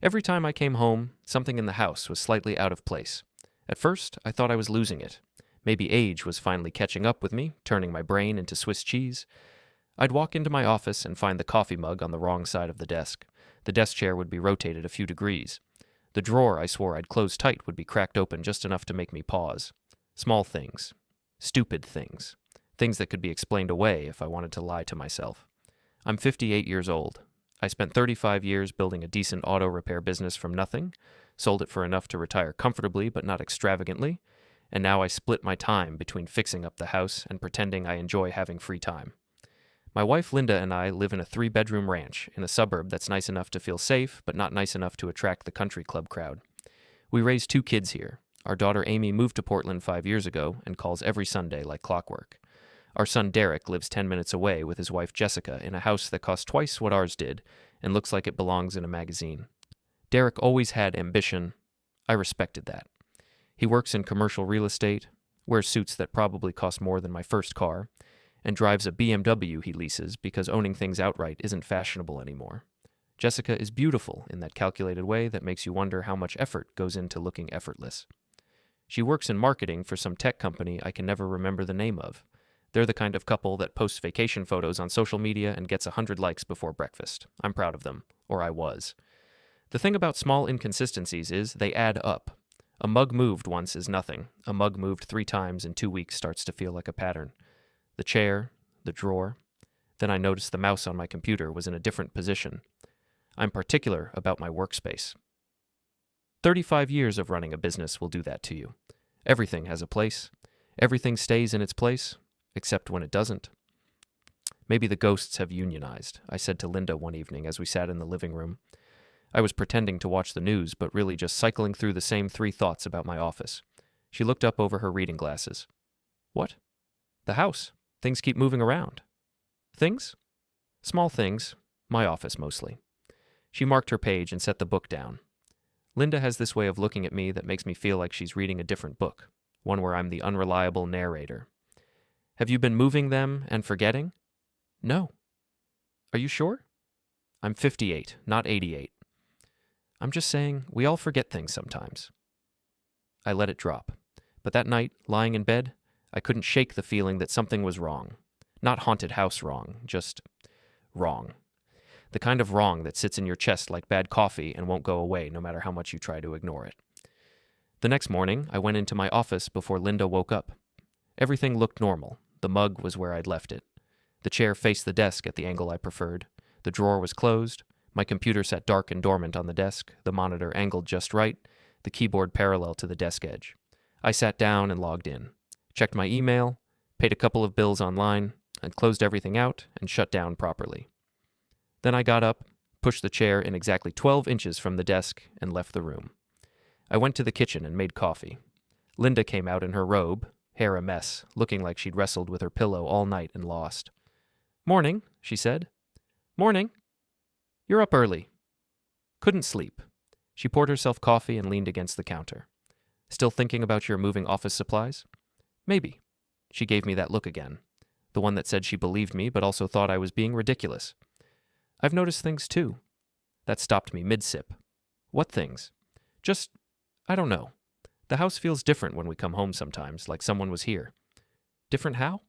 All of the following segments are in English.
Every time I came home, something in the house was slightly out of place. At first, I thought I was losing it. Maybe age was finally catching up with me, turning my brain into Swiss cheese. I'd walk into my office and find the coffee mug on the wrong side of the desk. The desk chair would be rotated a few degrees. The drawer I swore I'd close tight would be cracked open just enough to make me pause. Small things. Stupid things. Things that could be explained away if I wanted to lie to myself. I'm 58 years old. I spent 35 years building a decent auto repair business from nothing, sold it for enough to retire comfortably but not extravagantly, and now I split my time between fixing up the house and pretending I enjoy having free time. My wife Linda and I live in a 3-bedroom ranch in a suburb that's nice enough to feel safe but not nice enough to attract the country club crowd. We raised 2 kids here. Our daughter Amy moved to Portland 5 years ago and calls every Sunday like clockwork. Our son Derek lives 10 minutes away with his wife Jessica in a house that costs twice what ours did and looks like it belongs in a magazine. Derek always had ambition. I respected that. He works in commercial real estate, wears suits that probably cost more than my first car, and drives a BMW he leases because owning things outright isn't fashionable anymore. Jessica is beautiful in that calculated way that makes you wonder how much effort goes into looking effortless. She works in marketing for some tech company I can never remember the name of. They're the kind of couple that posts vacation photos on social media and gets 100 likes before breakfast. I'm proud of them, or I was. The thing about small inconsistencies is they add up. A mug moved once is nothing. A mug moved 3 times in 2 weeks starts to feel like a pattern. The chair, the drawer. Then I noticed the mouse on my computer was in a different position. I'm particular about my workspace. 35 years of running a business will do that to you. Everything has a place. Everything stays in its place, except when it doesn't. Maybe the ghosts have unionized, I said to Linda one evening as we sat in the living room. I was pretending to watch the news, but really just cycling through the same 3 thoughts about my office. She looked up over her reading glasses. What? The house. Things keep moving around. Things? Small things. My office, mostly. She marked her page and set the book down. Linda has this way of looking at me that makes me feel like she's reading a different book, one where I'm the unreliable narrator. Have you been moving them and forgetting? No. Are you sure? I'm 58, not 88. I'm just saying, we all forget things sometimes. I let it drop. But that night, lying in bed, I couldn't shake the feeling that something was wrong. Not haunted house wrong, just wrong. The kind of wrong that sits in your chest like bad coffee and won't go away no matter how much you try to ignore it. The next morning, I went into my office before Linda woke up. Everything looked normal. The mug was where I'd left it. The chair faced the desk at the angle I preferred. The drawer was closed. My computer sat dark and dormant on the desk, the monitor angled just right, the keyboard parallel to the desk edge. I sat down and logged in, checked my email, paid a couple of bills online, and closed everything out and shut down properly. Then I got up, pushed the chair in exactly 12 inches from the desk, and left the room. I went to the kitchen and made coffee. Linda came out in her robe, hair a mess, looking like she'd wrestled with her pillow all night and lost. "Morning," she said. "Morning. You're up early." Couldn't sleep. She poured herself coffee and leaned against the counter. "Still thinking about your moving office supplies?" "Maybe." She gave me that look again, the one that said she believed me but also thought I was being ridiculous. "I've noticed things too." That stopped me mid-sip. "What things?" "Just, I don't know. The house feels different when we come home sometimes, like someone was here." "Different how?"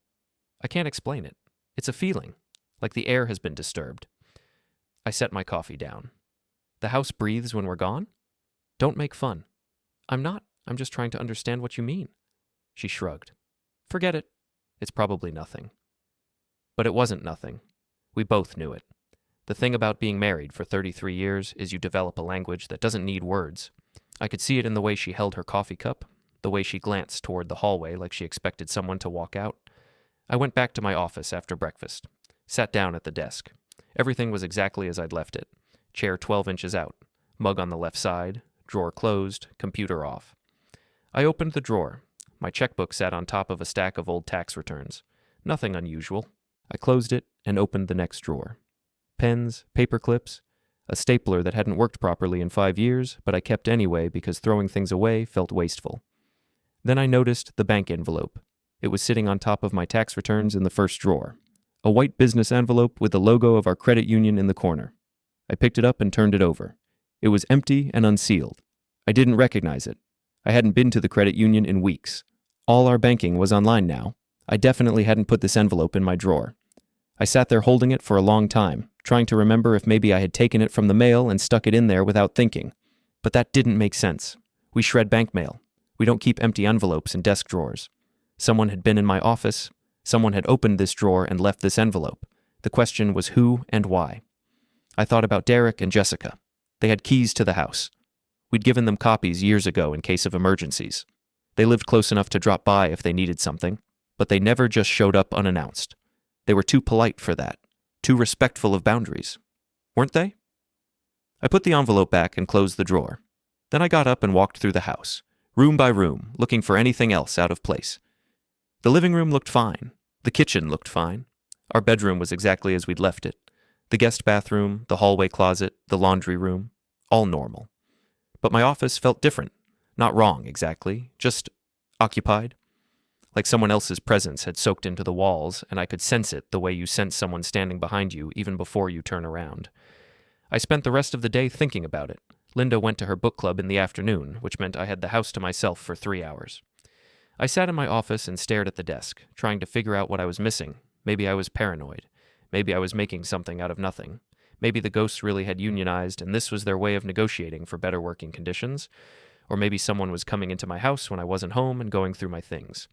"I can't explain it. It's a feeling, like the air has been disturbed." I set my coffee down. "The house breathes when we're gone?" "Don't make fun." "I'm not. I'm just trying to understand what you mean." She shrugged. "Forget it. It's probably nothing." But it wasn't nothing. We both knew it. The thing about being married for 33 years is you develop a language that doesn't need words. I could see it in the way she held her coffee cup, the way she glanced toward the hallway like she expected someone to walk out. I went back to my office after breakfast, sat down at the desk. Everything was exactly as I'd left it. Chair 12 inches out, mug on the left side, drawer closed, computer off. I opened the drawer. My checkbook sat on top of a stack of old tax returns. Nothing unusual. I closed it and opened the next drawer. Pens, paper clips, a stapler that hadn't worked properly in 5 years, but I kept anyway because throwing things away felt wasteful. Then I noticed the bank envelope. It was sitting on top of my tax returns in the first drawer. A white business envelope with the logo of our credit union in the corner. I picked it up and turned it over. It was empty and unsealed. I didn't recognize it. I hadn't been to the credit union in weeks. All our banking was online now. I definitely hadn't put this envelope in my drawer. I sat there holding it for a long time, trying to remember if maybe I had taken it from the mail and stuck it in there without thinking. But that didn't make sense. We shred bank mail. We don't keep empty envelopes in desk drawers. Someone had been in my office. Someone had opened this drawer and left this envelope. The question was who and why. I thought about Derek and Jessica. They had keys to the house. We'd given them copies years ago in case of emergencies. They lived close enough to drop by if they needed something, but they never just showed up unannounced. They were too polite for that, too respectful of boundaries. Weren't they? I put the envelope back and closed the drawer. Then I got up and walked through the house, room by room, looking for anything else out of place. The living room looked fine. The kitchen looked fine. Our bedroom was exactly as we'd left it. The guest bathroom, the hallway closet, the laundry room, all normal. But my office felt different. Not wrong, exactly, just occupied. Like someone else's presence had soaked into the walls, and I could sense it the way you sense someone standing behind you even before you turn around. I spent the rest of the day thinking about it. Linda went to her book club in the afternoon, which meant I had the house to myself for 3 hours. I sat in my office and stared at the desk, trying to figure out what I was missing. Maybe I was paranoid. Maybe I was making something out of nothing. Maybe the ghosts really had unionized, and this was their way of negotiating for better working conditions. Or maybe someone was coming into my house when I wasn't home and going through my things.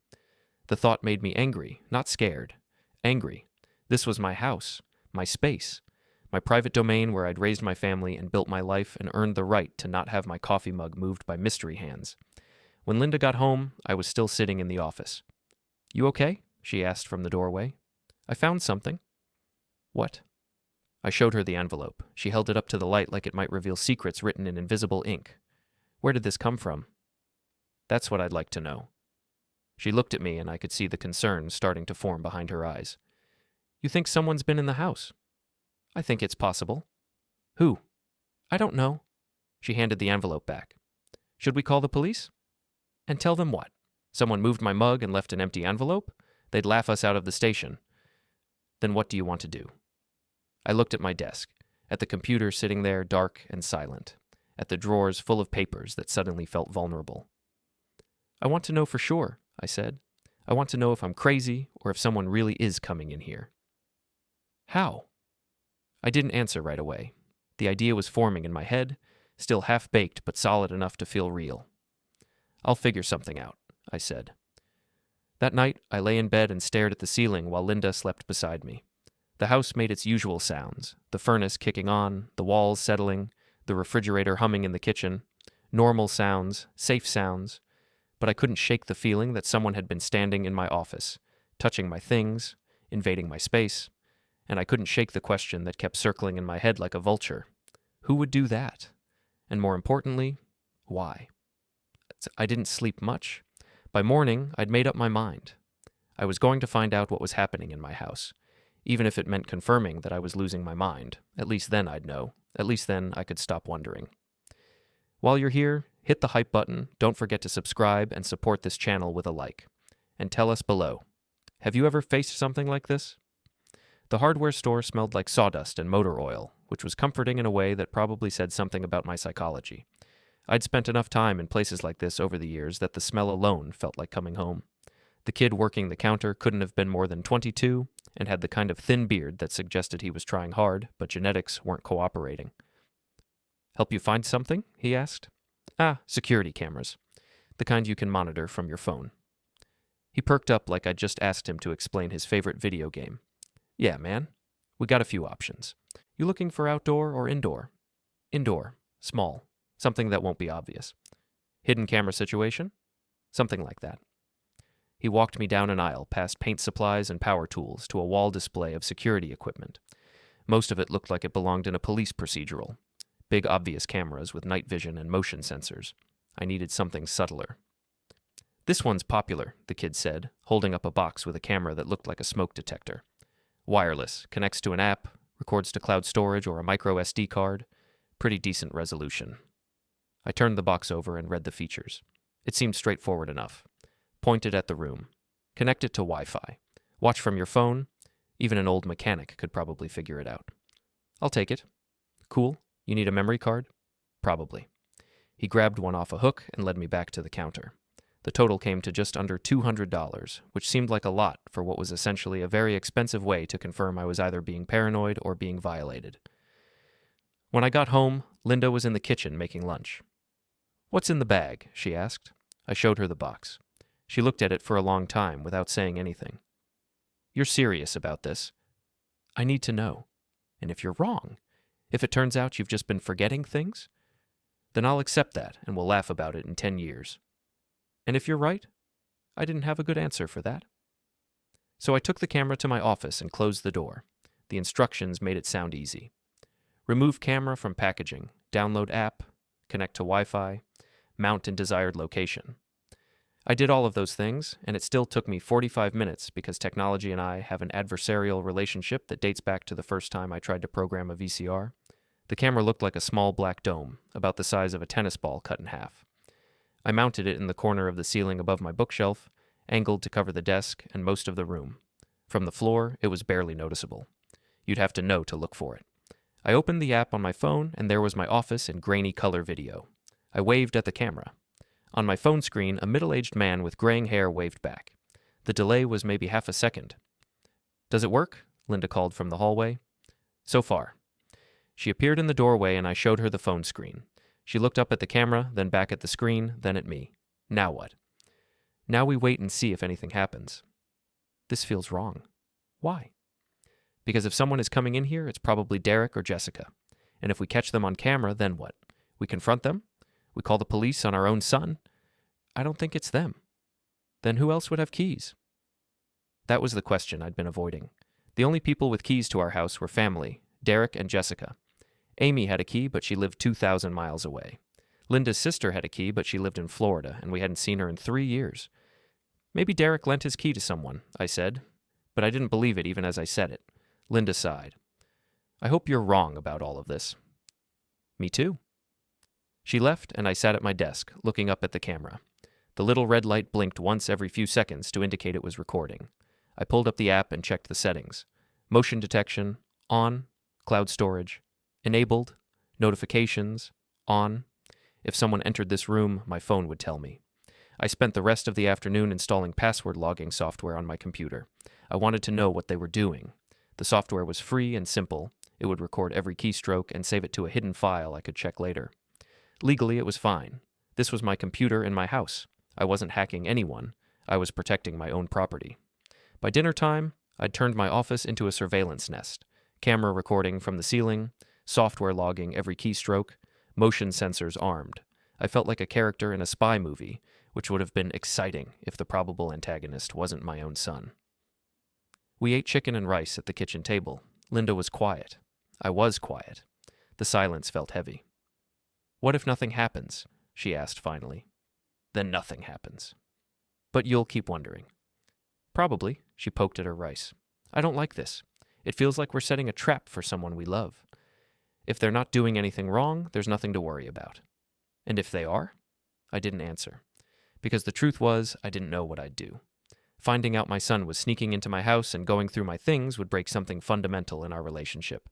The thought made me angry, not scared. Angry. This was my house, my space, my private domain where I'd raised my family and built my life and earned the right to not have my coffee mug moved by mystery hands. When Linda got home, I was still sitting in the office. "You okay?" she asked from the doorway. "I found something." "What?" I showed her the envelope. She held it up to the light like it might reveal secrets written in invisible ink. "Where did this come from?" "That's what I'd like to know." She looked at me and I could see the concern starting to form behind her eyes. "You think someone's been in the house?" "I think it's possible." "Who?" "I don't know." She handed the envelope back. "Should we call the police?" "And tell them what? Someone moved my mug and left an empty envelope? They'd laugh us out of the station." "Then what do you want to do?" I looked at my desk, at the computer sitting there dark and silent, at the drawers full of papers that suddenly felt vulnerable. "I want to know for sure," I said. "I want to know if I'm crazy or if someone really is coming in here." "How?" I didn't answer right away. The idea was forming in my head, still half-baked but solid enough to feel real. "I'll figure something out," I said. That night, I lay in bed and stared at the ceiling while Linda slept beside me. The house made its usual sounds, the furnace kicking on, the walls settling, the refrigerator humming in the kitchen. Normal sounds, safe sounds, but I couldn't shake the feeling that someone had been standing in my office, touching my things, invading my space, and I couldn't shake the question that kept circling in my head like a vulture. Who would do that? And more importantly, why? I didn't sleep much. By morning, I'd made up my mind. I was going to find out what was happening in my house, even if it meant confirming that I was losing my mind. At least then I'd know. At least then I could stop wondering. While you're here, hit the hype button, don't forget to subscribe and support this channel with a like. And tell us below, have you ever faced something like this? The hardware store smelled like sawdust and motor oil, which was comforting in a way that probably said something about my psychology. I'd spent enough time in places like this over the years that the smell alone felt like coming home. The kid working the counter couldn't have been more than 22 and had the kind of thin beard that suggested he was trying hard, but genetics weren't cooperating. "Help you find something?" he asked. Security cameras. The kind you can monitor from your phone." He perked up like I'd just asked him to explain his favorite video game. "Yeah, man. We got a few options. You looking for outdoor or indoor?" "Indoor. Small. Something that won't be obvious." "Hidden camera situation?" "Something like that." He walked me down an aisle past paint supplies and power tools to a wall display of security equipment. Most of it looked like it belonged in a police procedural. Big obvious cameras with night vision and motion sensors. I needed something subtler. "This one's popular," the kid said, holding up a box with a camera that looked like a smoke detector. "Wireless, connects to an app, records to cloud storage or a micro SD card. Pretty decent resolution." I turned the box over and read the features. It seemed straightforward enough. Pointed at the room. Connect it to Wi-Fi. Watch from your phone. Even an old mechanic could probably figure it out. "I'll take it." "Cool. You need a memory card?" Probably. He grabbed one off a hook and led me back to the counter. The total came to just under $200, which seemed like a lot for what was essentially a very expensive way to confirm I was either being paranoid or being violated. When I got home, Linda was in the kitchen making lunch. "What's in the bag?" she asked. I showed her the box. She looked at it for a long time without saying anything. "You're serious about this?" "I need to know. And if you're wrong, if it turns out you've just been forgetting things, then I'll accept that and we'll laugh about it in 10 years. And if you're right, I didn't have a good answer for that." So I took the camera to my office and closed the door. The instructions made it sound easy. Remove camera from packaging, download app, connect to Wi-Fi, mount in desired location. I did all of those things, and it still took me 45 minutes because technology and I have an adversarial relationship that dates back to the first time I tried to program a VCR. The camera looked like a small black dome, about the size of a tennis ball cut in half. I mounted it in the corner of the ceiling above my bookshelf, angled to cover the desk and most of the room. From the floor, it was barely noticeable. You'd have to know to look for it. I opened the app on my phone, and there was my office in grainy color video. I waved at the camera. On my phone screen, a middle-aged man with graying hair waved back. The delay was maybe half a second. "Does it work?" Linda called from the hallway. "So far." She appeared in the doorway, and I showed her the phone screen. She looked up at the camera, then back at the screen, then at me. "Now what?" "Now we wait and see if anything happens." "This feels wrong." "Why?" "Because if someone is coming in here, it's probably Derek or Jessica. And if we catch them on camera, then what? We confront them? We call the police on our own son? I don't think it's them. Then who else would have keys?" That was the question I'd been avoiding. The only people with keys to our house were family, Derek and Jessica. Amy had a key, but she lived 2,000 miles away. Linda's sister had a key, but she lived in Florida, and we hadn't seen her in 3 years. "Maybe Derek lent his key to someone," I said, but I didn't believe it even as I said it. Linda sighed. "I hope you're wrong about all of this." "Me too." She left, and I sat at my desk, looking up at the camera. The little red light blinked once every few seconds to indicate it was recording. I pulled up the app and checked the settings. Motion detection, on. Cloud storage, enabled. Notifications, on. If someone entered this room, my phone would tell me. I spent the rest of the afternoon installing password logging software on my computer. I wanted to know what they were doing. The software was free and simple. It would record every keystroke and save it to a hidden file I could check later. Legally, it was fine. This was my computer in my house. I wasn't hacking anyone. I was protecting my own property. By dinner time, I'd turned my office into a surveillance nest. Camera recording from the ceiling, software logging every keystroke, motion sensors armed. I felt like a character in a spy movie, which would have been exciting if the probable antagonist wasn't my own son. We ate chicken and rice at the kitchen table. Linda was quiet. I was quiet. The silence felt heavy. "What if nothing happens?" she asked finally. "Then nothing happens." "But you'll keep wondering." "Probably," she poked at her rice. "I don't like this. It feels like we're setting a trap for someone we love. If they're not doing anything wrong, there's nothing to worry about." "And if they are?" I didn't answer. Because the truth was, I didn't know what I'd do. Finding out my son was sneaking into my house and going through my things would break something fundamental in our relationship.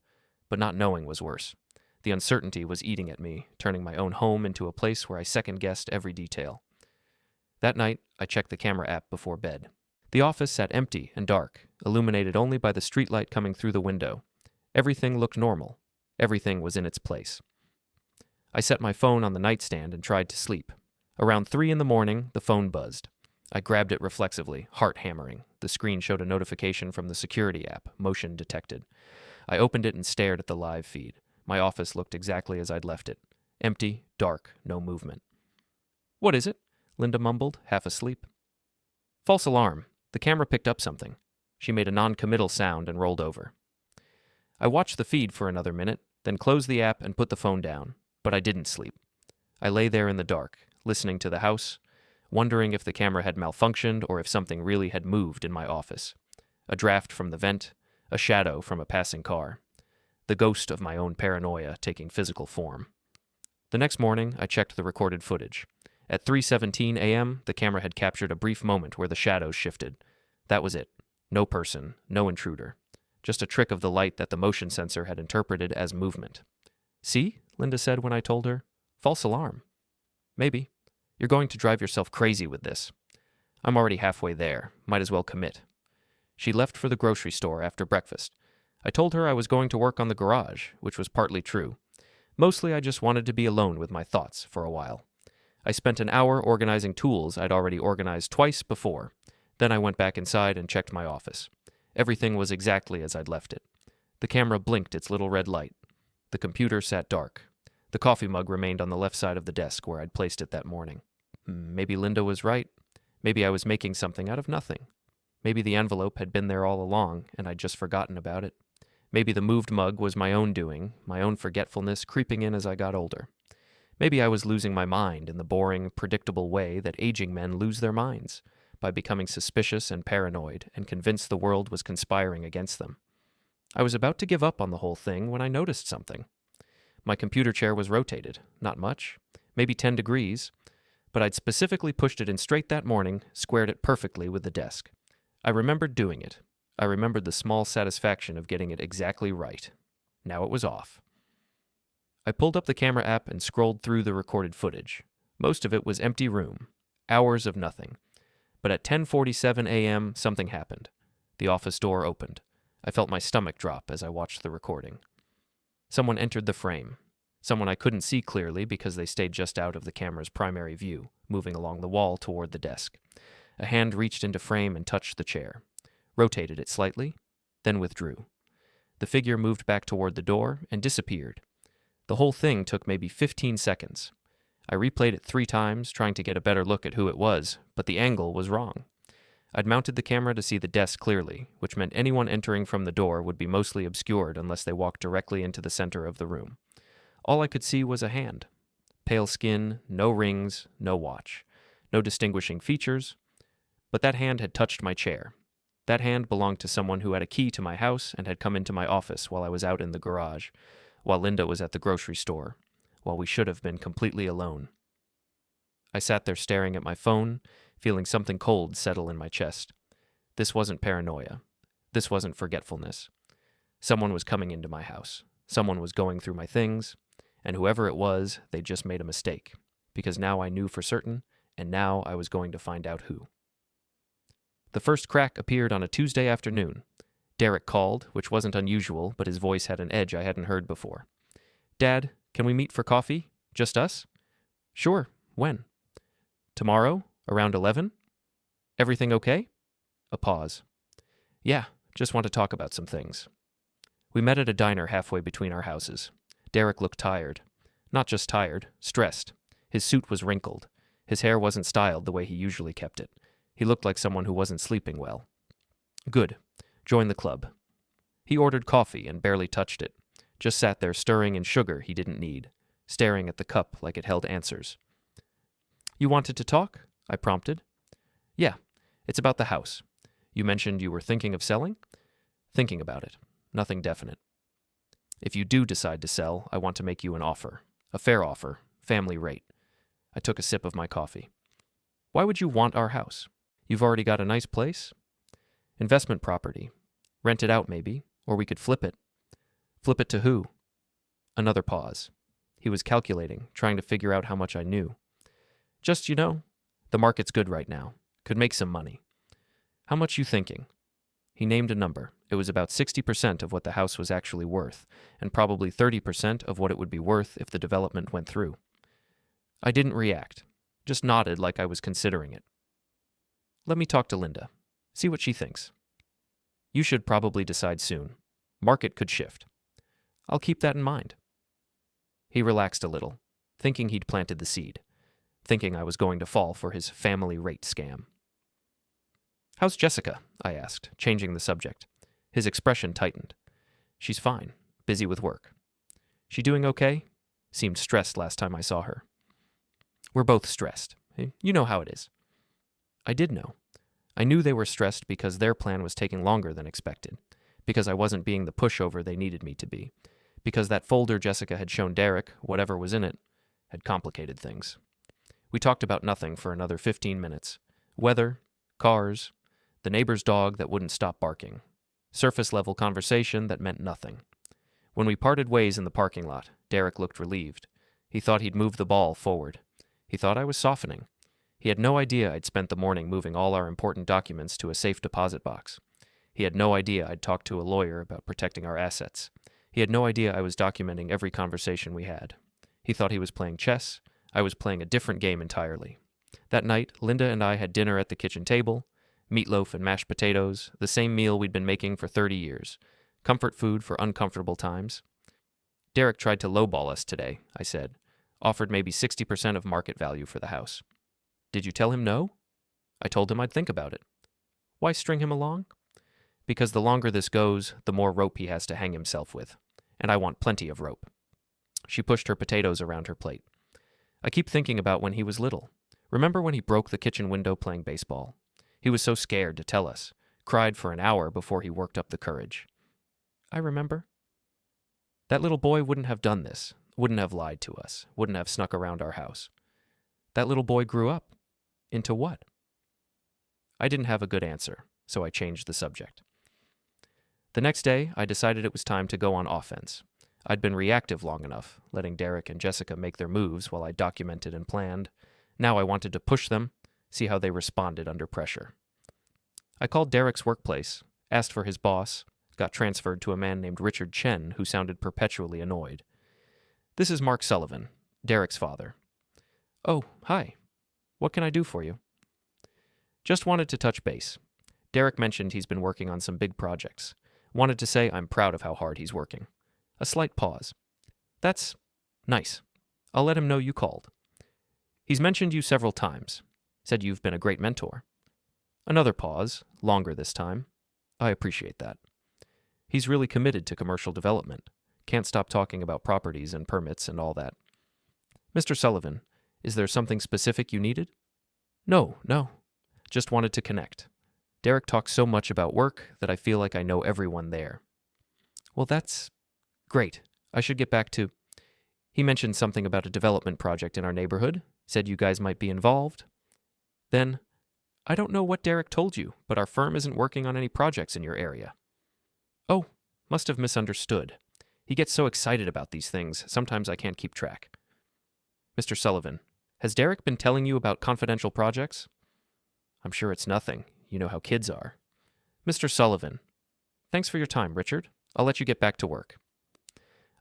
But not knowing was worse. The uncertainty was eating at me, turning my own home into a place where I second-guessed every detail. That night, I checked the camera app before bed. The office sat empty and dark, illuminated only by the streetlight coming through the window. Everything looked normal. Everything was in its place. I set my phone on the nightstand and tried to sleep. Around 3 a.m, the phone buzzed. I grabbed it reflexively, heart hammering. The screen showed a notification from the security app, motion detected. I opened it and stared at the live feed. My office looked exactly as I'd left it. Empty, dark, no movement. "What is it?" Linda mumbled, half asleep. "False alarm. The camera picked up something." She made a non-committal sound and rolled over. I watched the feed for another minute, then closed the app and put the phone down. But I didn't sleep. I lay there in the dark, listening to the house, wondering if the camera had malfunctioned or if something really had moved in my office. A draft from the vent, a shadow from a passing car. The ghost of my own paranoia taking physical form. The next morning, I checked the recorded footage. At 3:17 a.m., the camera had captured a brief moment where the shadows shifted. That was it. No person, no intruder. Just a trick of the light that the motion sensor had interpreted as movement. "See?" Linda said when I told her. False alarm. Maybe. You're going to drive yourself crazy with this. I'm already halfway there. Might as well commit. She left for the grocery store after breakfast. I told her I was going to work on the garage, which was partly true. Mostly I just wanted to be alone with my thoughts for a while. I spent an hour organizing tools I'd already organized twice before. Then I went back inside and checked my office. Everything was exactly as I'd left it. The camera blinked its little red light. The computer sat dark. The coffee mug remained on the left side of the desk where I'd placed it that morning. Maybe Linda was right. Maybe I was making something out of nothing. Maybe the envelope had been there all along, and I'd just forgotten about it. Maybe the moved mug was my own doing, my own forgetfulness creeping in as I got older. Maybe I was losing my mind in the boring, predictable way that aging men lose their minds, by becoming suspicious and paranoid and convinced the world was conspiring against them. I was about to give up on the whole thing when I noticed something. My computer chair was rotated, not much, maybe 10 degrees, but I'd specifically pushed it in straight that morning, squared it perfectly with the desk. I remembered doing it. I remembered the small satisfaction of getting it exactly right. Now it was off. I pulled up the camera app and scrolled through the recorded footage. Most of it was empty room, hours of nothing. But at 10:47 a.m., something happened. The office door opened. I felt my stomach drop as I watched the recording. Someone entered the frame. Someone I couldn't see clearly because they stayed just out of the camera's primary view, moving along the wall toward the desk. A hand reached into frame and touched the chair, rotated it slightly, then withdrew. The figure moved back toward the door and disappeared. The whole thing took maybe 15 seconds. I replayed it 3 times, trying to get a better look at who it was, but the angle was wrong. I'd mounted the camera to see the desk clearly, which meant anyone entering from the door would be mostly obscured unless they walked directly into the center of the room. All I could see was a hand. Pale skin, no rings, no watch, no distinguishing features. But that hand had touched my chair. That hand belonged to someone who had a key to my house and had come into my office while I was out in the garage, while Linda was at the grocery store, while we should have been completely alone. I sat there staring at my phone, feeling something cold settle in my chest. This wasn't paranoia. This wasn't forgetfulness. Someone was coming into my house. Someone was going through my things, and whoever it was, they just made a mistake, because now I knew for certain, and now I was going to find out who. The first crack appeared on a Tuesday afternoon. Derek called, which wasn't unusual, but his voice had an edge I hadn't heard before. "Dad, can we meet for coffee? Just us?" "Sure. When?" "Tomorrow, around 11? Everything okay?" A pause. "Yeah, just want to talk about some things." We met at a diner halfway between our houses. Derek looked tired. Not just tired, stressed. His suit was wrinkled. His hair wasn't styled the way he usually kept it. He looked like someone who wasn't sleeping well. Good. Join the club. He ordered coffee and barely touched it. Just sat there stirring in sugar he didn't need, staring at the cup like it held answers. "You wanted to talk?" I prompted. "Yeah, it's about the house. You mentioned you were thinking of selling?" "Thinking about it. Nothing definite." "If you do decide to sell, I want to make you an offer. A fair offer. Family rate." I took a sip of my coffee. "Why would you want our house? You've already got a nice place?" "Investment property. Rent it out, maybe. Or we could flip it." "Flip it to who?" Another pause. He was calculating, trying to figure out how much I knew. "Just, the market's good right now. Could make some money." "How much you thinking?" He named a number. It was about 60% of what the house was actually worth, and probably 30% of what it would be worth if the development went through. I didn't react, just nodded like I was considering it. "Let me talk to Linda. See what she thinks. You should probably decide soon. Market could shift. I'll keep that in mind." He relaxed a little, thinking he'd planted the seed, thinking I was going to fall for his family rate scam. "How's Jessica?" I asked, changing the subject. His expression tightened. "She's fine, busy with work." "She doing okay?" Seemed stressed last time I saw her. "We're both stressed. You know how it is." I did know. I knew they were stressed because their plan was taking longer than expected, because I wasn't being the pushover they needed me to be, because that folder Jessica had shown Derek, whatever was in it, had complicated things. We talked about nothing for another 15 minutes. Weather, cars, the neighbor's dog that wouldn't stop barking. Surface-level conversation that meant nothing. When we parted ways in the parking lot, Derek looked relieved. He thought he'd moved the ball forward. He thought I was softening. He had no idea I'd spent the morning moving all our important documents to a safe deposit box. He had no idea I'd talked to a lawyer about protecting our assets. He had no idea I was documenting every conversation we had. He thought he was playing chess. I was playing a different game entirely. That night, Linda and I had dinner at the kitchen table, meatloaf and mashed potatoes, the same meal we'd been making for 30 years. Comfort food for uncomfortable times. Derek tried to lowball us today, I said. Offered maybe 60% of market value for the house. Did you tell him no? I told him I'd think about it. Why string him along? Because the longer this goes, the more rope he has to hang himself with. And I want plenty of rope. She pushed her potatoes around her plate. I keep thinking about when he was little. Remember when he broke the kitchen window playing baseball? He was so scared to tell us. Cried for an hour before he worked up the courage. I remember. That little boy wouldn't have done this, wouldn't have lied to us, wouldn't have snuck around our house. That little boy grew up. Into what? I didn't have a good answer, so I changed the subject. The next day, I decided it was time to go on offense. I'd been reactive long enough, letting Derek and Jessica make their moves while I documented and planned. Now I wanted to push them, see how they responded under pressure. I called Derek's workplace, asked for his boss, got transferred to a man named Richard Chen who sounded perpetually annoyed. This is Mark Sullivan, Derek's father. Oh, hi. What can I do for you? Just wanted to touch base. Derek mentioned he's been working on some big projects. Wanted to say I'm proud of how hard he's working. A slight pause. That's nice. I'll let him know you called. He's mentioned you several times. Said you've been a great mentor. Another pause, longer this time. I appreciate that. He's really committed to commercial development. Can't stop talking about properties and permits and all that. Mr. Sullivan, is there something specific you needed? No. Just wanted to connect. Derek talks so much about work that I feel like I know everyone there. Well, that's great. I should get back to... He mentioned something about a development project in our neighborhood, said you guys might be involved. Then, I don't know what Derek told you, but our firm isn't working on any projects in your area. Oh, must have misunderstood. He gets so excited about these things, sometimes I can't keep track. Mr. Sullivan, has Derek been telling you about confidential projects? I'm sure it's nothing. You know how kids are. Mr. Sullivan, thanks for your time, Richard. I'll let you get back to work.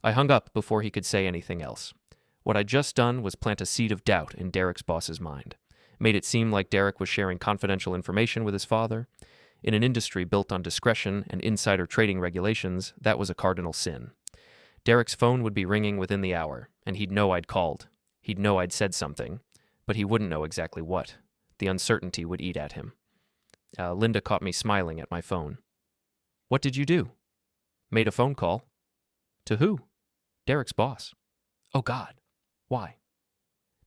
I hung up before he could say anything else. What I'd just done was plant a seed of doubt in Derek's boss's mind. Made it seem like Derek was sharing confidential information with his father. In an industry built on discretion and insider trading regulations, that was a cardinal sin. Derek's phone would be ringing within the hour, and he'd know I'd called. He'd know I'd said something, but he wouldn't know exactly what. The uncertainty would eat at him. Linda caught me smiling at my phone. What did you do? Made a phone call. To who? Derek's boss. Oh, God. Why?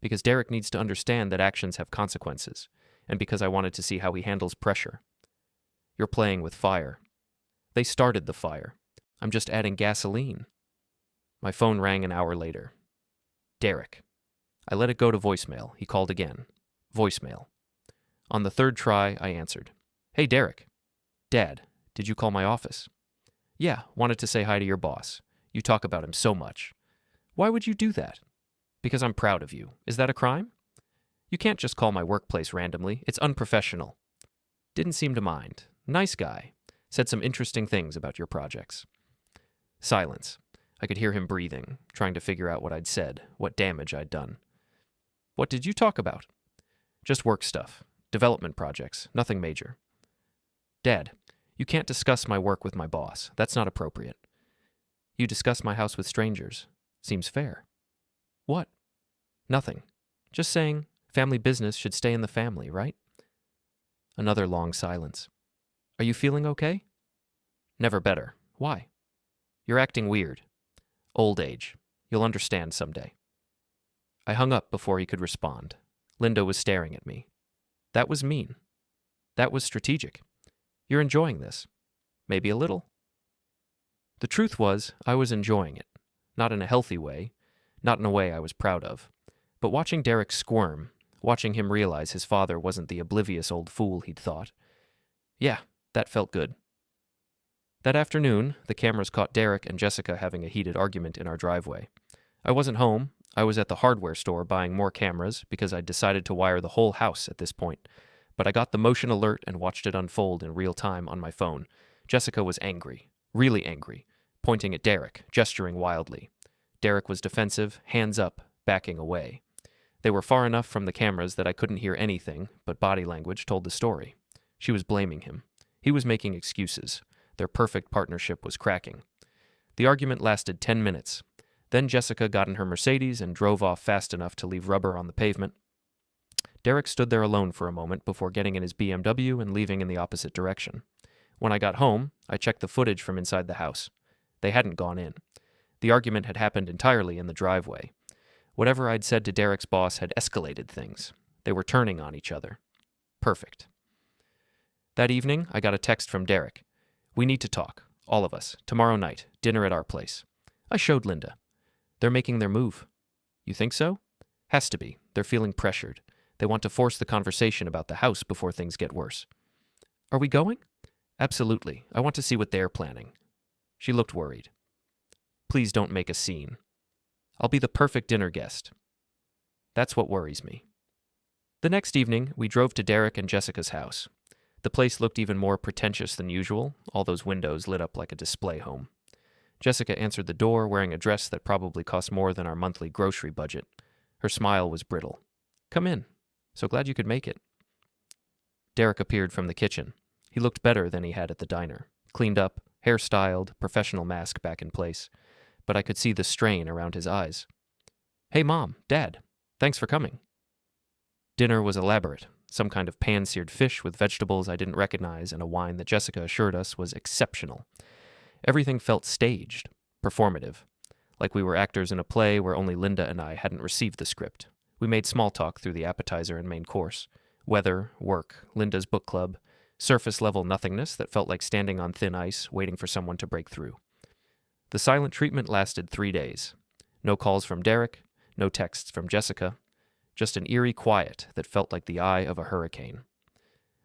Because Derek needs to understand that actions have consequences, and because I wanted to see how he handles pressure. You're playing with fire. They started the fire. I'm just adding gasoline. My phone rang an hour later. Derek. I let it go to voicemail. He called again. Voicemail. On the third try, I answered. Hey, Derek. Dad, did you call my office? Yeah, wanted to say hi to your boss. You talk about him so much. Why would you do that? Because I'm proud of you. Is that a crime? You can't just call my workplace randomly. It's unprofessional. Didn't seem to mind. Nice guy. Said some interesting things about your projects. Silence. I could hear him breathing, trying to figure out what I'd said, what damage I'd done. What did you talk about? Just work stuff. Development projects. Nothing major. Dad, you can't discuss my work with my boss. That's not appropriate. You discuss my house with strangers. Seems fair. What? Nothing. Just saying family business should stay in the family, right? Another long silence. Are you feeling okay? Never better. Why? You're acting weird. Old age. You'll understand someday. I hung up before he could respond. Linda was staring at me. That was mean. That was strategic. You're enjoying this. Maybe a little. The truth was, I was enjoying it. Not in a healthy way, not in a way I was proud of. But watching Derek squirm, watching him realize his father wasn't the oblivious old fool he'd thought. Yeah, that felt good. That afternoon, the cameras caught Derek and Jessica having a heated argument in our driveway. I wasn't home, I was at the hardware store buying more cameras because I'd decided to wire the whole house at this point. But I got the motion alert and watched it unfold in real time on my phone. Jessica was angry, really angry, pointing at Derek, gesturing wildly. Derek was defensive, hands up, backing away. They were far enough from the cameras that I couldn't hear anything, but body language told the story. She was blaming him. He was making excuses. Their perfect partnership was cracking. The argument lasted 10 minutes. Then Jessica got in her Mercedes and drove off fast enough to leave rubber on the pavement. Derek stood there alone for a moment before getting in his BMW and leaving in the opposite direction. When I got home, I checked the footage from inside the house. They hadn't gone in. The argument had happened entirely in the driveway. Whatever I'd said to Derek's boss had escalated things. They were turning on each other. Perfect. That evening, I got a text from Derek. "We need to talk, all of us, tomorrow night, dinner at our place." I showed Linda. "They're making their move." "You think so?" "Has to be. They're feeling pressured. They want to force the conversation about the house before things get worse." "Are we going?" "Absolutely. I want to see what they're planning." She looked worried. "Please don't make a scene." "I'll be the perfect dinner guest." That's what worries me. The next evening, we drove to Derek and Jessica's house. The place looked even more pretentious than usual, all those windows lit up like a display home. Jessica answered the door wearing a dress that probably cost more than our monthly grocery budget. Her smile was brittle. "Come in. So glad you could make it." Derek appeared from the kitchen. He looked better than he had at the diner. Cleaned up, hair styled, professional mask back in place. But I could see the strain around his eyes. "Hey, Mom, Dad. Thanks for coming." Dinner was elaborate. Some kind of pan-seared fish with vegetables I didn't recognize and a wine that Jessica assured us was exceptional. Everything felt staged, performative, like we were actors in a play where only Linda and I hadn't received the script. We made small talk through the appetizer and main course. Weather, work, Linda's book club, surface-level nothingness that felt like standing on thin ice, waiting for someone to break through. The silent treatment lasted 3 days. No calls from Derek, no texts from Jessica, just an eerie quiet that felt like the eye of a hurricane.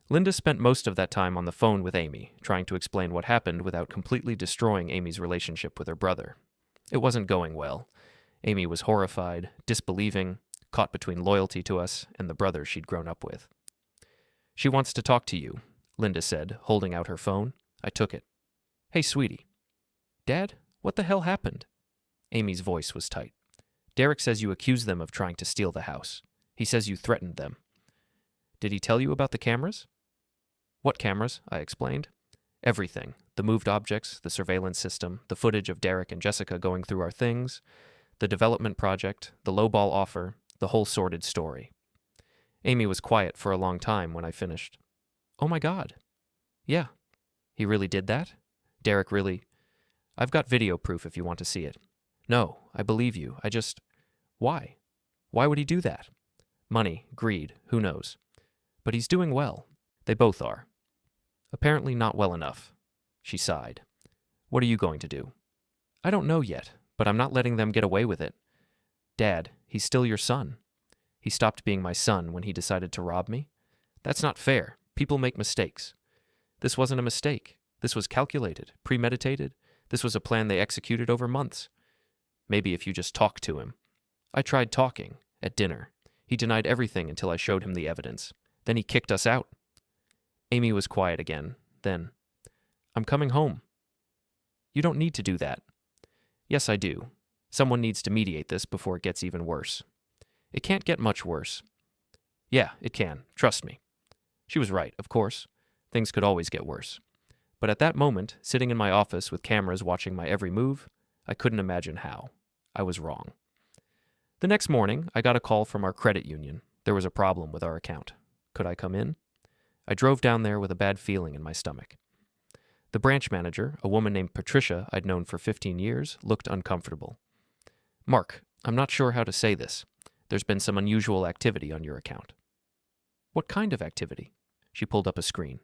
Linda spent most of that time on the phone with Amy, trying to explain what happened without completely destroying Amy's relationship with her brother. It wasn't going well. Amy was horrified, disbelieving, caught between loyalty to us and the brother she'd grown up with. "She wants to talk to you," Linda said, holding out her phone. I took it. "Hey, sweetie." "Dad, what the hell happened?" Amy's voice was tight. "Derek says you accused them of trying to steal the house. He says you threatened them." "Did he tell you about the cameras?" "What cameras?" I explained. "Everything. The moved objects, the surveillance system, the footage of Derek and Jessica going through our things, the development project, the lowball offer, the whole sordid story." Amy was quiet for a long time when I finished. "Oh my God." "Yeah. He really did that? Derek really—" "I've got video proof if you want to see it." "No, I believe you. Why? Why would he do that?" "Money, greed, who knows. But he's doing well. They both are." "Apparently not well enough." She sighed. "What are you going to do?" "I don't know yet, but I'm not letting them get away with it." "Dad, he's still your son." "He stopped being my son when he decided to rob me." "That's not fair. People make mistakes." "This wasn't a mistake. This was calculated, premeditated. This was a plan they executed over months." "Maybe if you just talk to him." "I tried talking, at dinner. He denied everything until I showed him the evidence. Then he kicked us out." Amy was quiet again. Then, "I'm coming home." "You don't need to do that." "Yes, I do. Someone needs to mediate this before it gets even worse." "It can't get much worse." "Yeah, it can. Trust me." She was right, of course. Things could always get worse. But at that moment, sitting in my office with cameras watching my every move, I couldn't imagine how. I was wrong. The next morning, I got a call from our credit union. There was a problem with our account. Could I come in? I drove down there with a bad feeling in my stomach. The branch manager, a woman named Patricia I'd known for 15 years, looked uncomfortable. "Mark, I'm not sure how to say this. There's been some unusual activity on your account." "What kind of activity?" She pulled up a screen.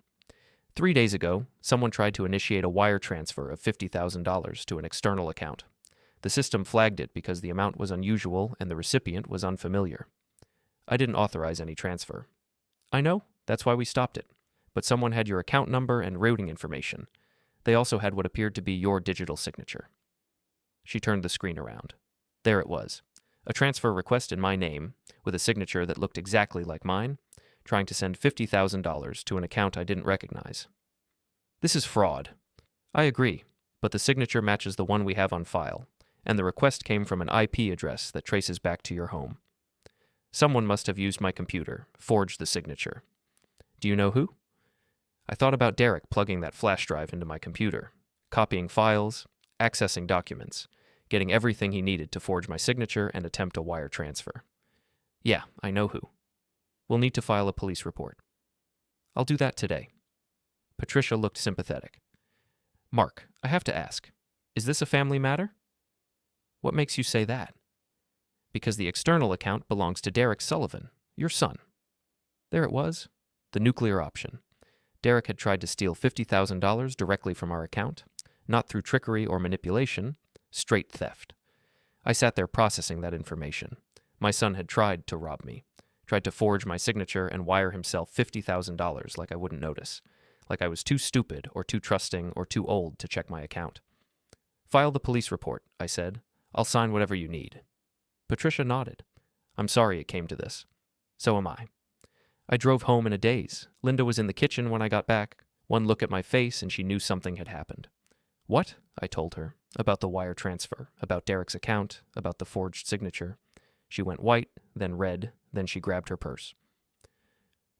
3 days ago, someone tried to initiate a wire transfer of $50,000 to an external account. The system flagged it because the amount was unusual and the recipient was unfamiliar. I didn't authorize any transfer. "I know, that's why we stopped it. But someone had your account number and routing information. They also had what appeared to be your digital signature." She turned the screen around. There it was. A transfer request in my name, with a signature that looked exactly like mine, trying to send $50,000 to an account I didn't recognize. This is fraud. I agree, but the signature matches the one we have on file, and the request came from an IP address that traces back to your home. Someone must have used my computer, forged the signature. Do you know who? I thought about Derek plugging that flash drive into my computer, copying files, accessing documents, getting everything he needed to forge my signature and attempt a wire transfer. Yeah, I know who. We'll need to file a police report. I'll do that today. Patricia looked sympathetic. Mark, I have to ask, is this a family matter? What makes you say that? Because the external account belongs to Derek Sullivan, your son. There it was, the nuclear option. Derek had tried to steal $50,000 directly from our account, not through trickery or manipulation, straight theft. I sat there processing that information. My son had tried to rob me, tried to forge my signature and wire himself $50,000 like I wouldn't notice, like I was too stupid or too trusting or too old to check my account. File the police report, I said. I'll sign whatever you need. Patricia nodded. I'm sorry it came to this. So am I. I drove home in a daze. Linda was in the kitchen when I got back. One look at my face and she knew something had happened. What? I told her. About the wire transfer, about Derek's account, about the forged signature. She went white, then red, then she grabbed her purse.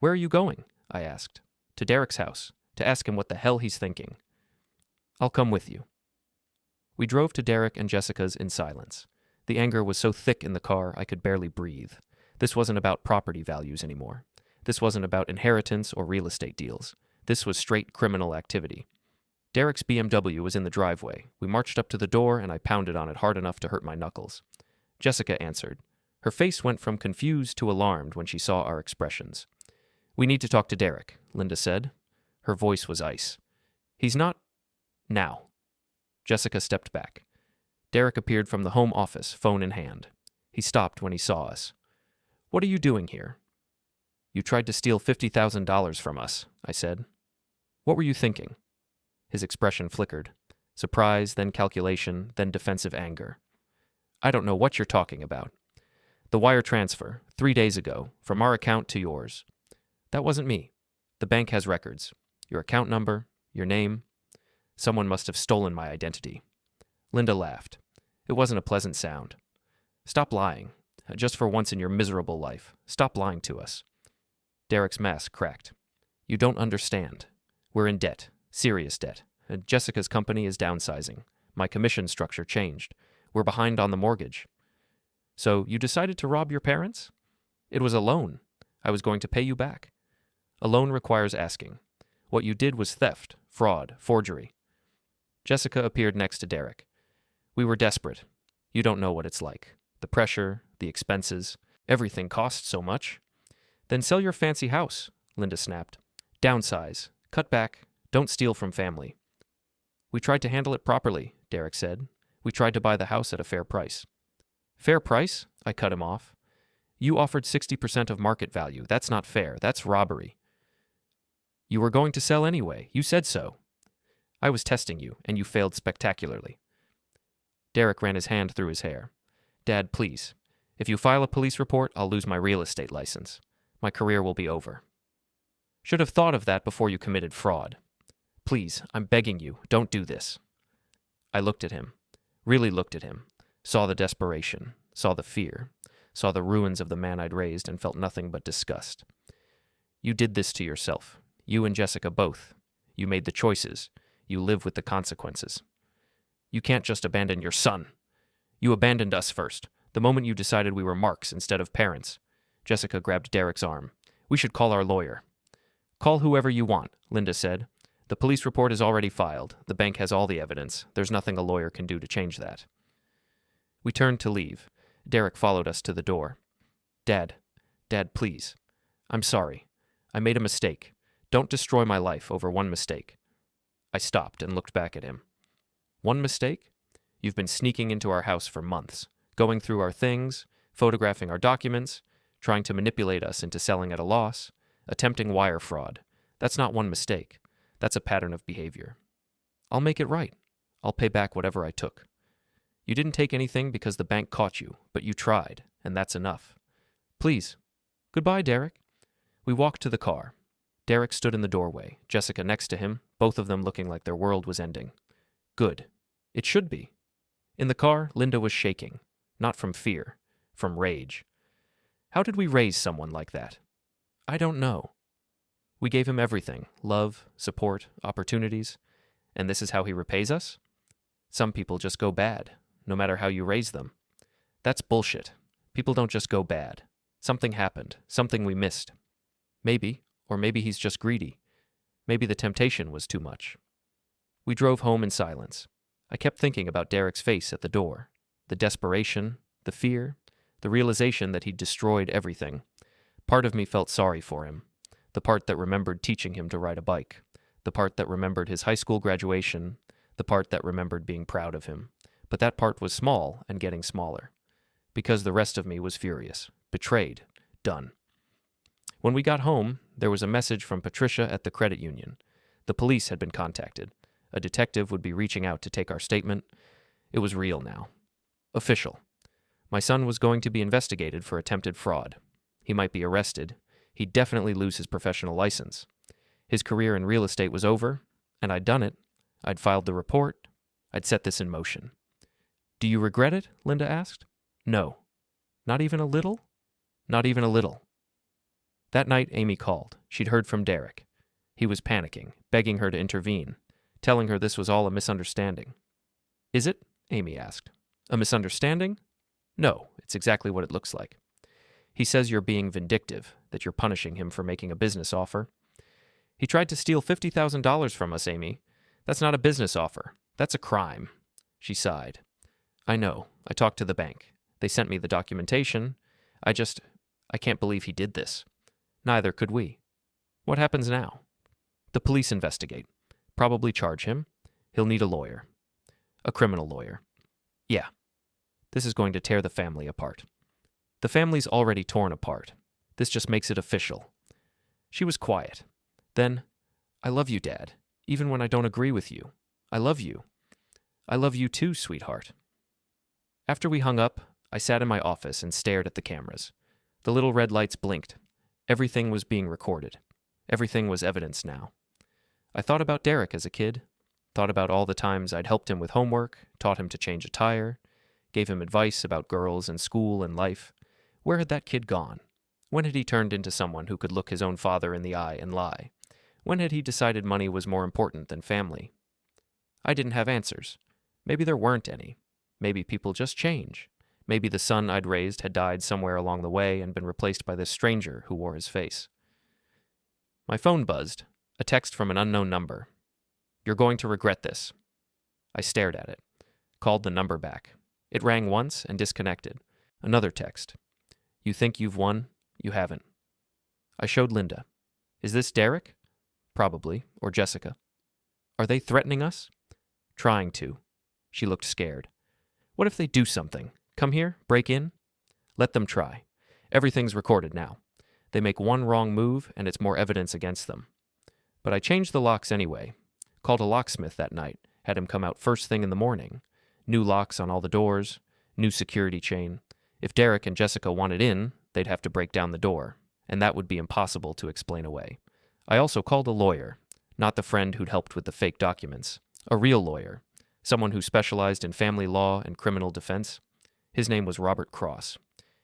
Where are you going? I asked. To Derek's house, to ask him what the hell he's thinking. I'll come with you. We drove to Derek and Jessica's in silence. The anger was so thick in the car I could barely breathe. This wasn't about property values anymore. This wasn't about inheritance or real estate deals. This was straight criminal activity. Derek's BMW was in the driveway. We marched up to the door and I pounded on it hard enough to hurt my knuckles. Jessica answered. Her face went from confused to alarmed when she saw our expressions. We need to talk to Derek, Linda said. Her voice was ice. He's not... Now. Jessica stepped back. Derek appeared from the home office, phone in hand. He stopped when he saw us. What are you doing here? You tried to steal $50,000 from us, I said. What were you thinking? His expression flickered. Surprise, then calculation, then defensive anger. I don't know what you're talking about. The wire transfer, 3 days ago, from our account to yours. That wasn't me. The bank has records. Your account number, your name. Someone must have stolen my identity. Linda laughed. It wasn't a pleasant sound. Stop lying. Just for once in your miserable life. Stop lying to us. Derek's mask cracked. You don't understand. We're in debt. Serious debt. Jessica's company is downsizing. My commission structure changed. We're behind on the mortgage. So you decided to rob your parents? It was a loan. I was going to pay you back. A loan requires asking. What you did was theft, fraud, forgery. Jessica appeared next to Derek. We were desperate. You don't know what it's like. The pressure, the expenses, everything costs so much. Then sell your fancy house, Linda snapped. Downsize. Cut back. Don't steal from family. We tried to handle it properly, Derek said. We tried to buy the house at a fair price. Fair price? I cut him off. You offered 60% of market value. That's not fair. That's robbery. You were going to sell anyway. You said so. I was testing you, and you failed spectacularly. Derek ran his hand through his hair. Dad, please. If you file a police report, I'll lose my real estate license. My career will be over. Should have thought of that before you committed fraud. Please, I'm begging you, don't do this. I looked at him, really looked at him, saw the desperation, saw the fear, saw the ruins of the man I'd raised and felt nothing but disgust. You did this to yourself. You and Jessica both. You made the choices. You live with the consequences. You can't just abandon your son. You abandoned us first, the moment you decided we were marks instead of parents. Jessica grabbed Derek's arm. We should call our lawyer. Call whoever you want, Linda said. The police report is already filed. The bank has all the evidence. There's nothing a lawyer can do to change that. We turned to leave. Derek followed us to the door. Dad, please. I'm sorry. I made a mistake. Don't destroy my life over one mistake. I stopped and looked back at him. One mistake? You've been sneaking into our house for months, going through our things, photographing our documents, trying to manipulate us into selling at a loss, attempting wire fraud. That's not one mistake. That's a pattern of behavior. I'll make it right. I'll pay back whatever I took. You didn't take anything because the bank caught you, but you tried, and that's enough. Please. Goodbye, Derek. We walked to the car. Derek stood in the doorway, Jessica next to him, both of them looking like their world was ending. Good. It should be. In the car, Linda was shaking, not from fear, from rage. How did we raise someone like that? I don't know. We gave him everything, love, support, opportunities, and this is how he repays us? Some people just go bad, no matter how you raise them. That's bullshit. People don't just go bad. Something happened, something we missed. Maybe, or maybe he's just greedy. Maybe the temptation was too much. We drove home in silence. I kept thinking about Derek's face at the door, the desperation, the fear, the realization that he'd destroyed everything. Part of me felt sorry for him, the part that remembered teaching him to ride a bike, the part that remembered his high school graduation, the part that remembered being proud of him. But that part was small and getting smaller, because the rest of me was furious, betrayed, done. When we got home, there was a message from Patricia at the credit union. The police had been contacted. A detective would be reaching out to take our statement. It was real now. Official. My son was going to be investigated for attempted fraud. He might be arrested. He'd definitely lose his professional license. His career in real estate was over, and I'd done it. I'd filed the report. I'd set this in motion. Do you regret it? Linda asked. No. Not even a little? Not even a little. That night, Amy called. She'd heard from Derek. He was panicking, begging her to intervene, telling her this was all a misunderstanding. Is it? Amy asked. A misunderstanding? No, it's exactly what it looks like. He says you're being vindictive, that you're punishing him for making a business offer. He tried to steal $50,000 from us, Amy. That's not a business offer. That's a crime. She sighed. I know. I talked to the bank. They sent me the documentation. I can't believe he did this. Neither could we. What happens now? The police investigate. Probably charge him. He'll need a lawyer. A criminal lawyer. Yeah. This is going to tear the family apart. The family's already torn apart. This just makes it official. She was quiet. Then, I love you, Dad, even when I don't agree with you. I love you. I love you too, sweetheart. After we hung up, I sat in my office and stared at the cameras. The little red lights blinked. Everything was being recorded. Everything was evidence now. I thought about Derek as a kid, thought about all the times I'd helped him with homework, taught him to change a tire, gave him advice about girls and school and life. Where had that kid gone? When had he turned into someone who could look his own father in the eye and lie? When had he decided money was more important than family? I didn't have answers. Maybe there weren't any. Maybe people just change. Maybe the son I'd raised had died somewhere along the way and been replaced by this stranger who wore his face. My phone buzzed. A text from an unknown number. You're going to regret this. I stared at it. Called the number back. It rang once and disconnected. Another text. You think you've won? You haven't. I showed Linda. Is this Derek? Probably. Or Jessica. Are they threatening us? Trying to. She looked scared. What if they do something? Come here? Break in? Let them try. Everything's recorded now. They make one wrong move and it's more evidence against them. But I changed the locks anyway. Called a locksmith that night. Had him come out first thing in the morning. New locks on all the doors. New security chain. If Derek and Jessica wanted in, they'd have to break down the door. And that would be impossible to explain away. I also called a lawyer. Not the friend who'd helped with the fake documents. A real lawyer. Someone who specialized in family law and criminal defense. His name was Robert Cross.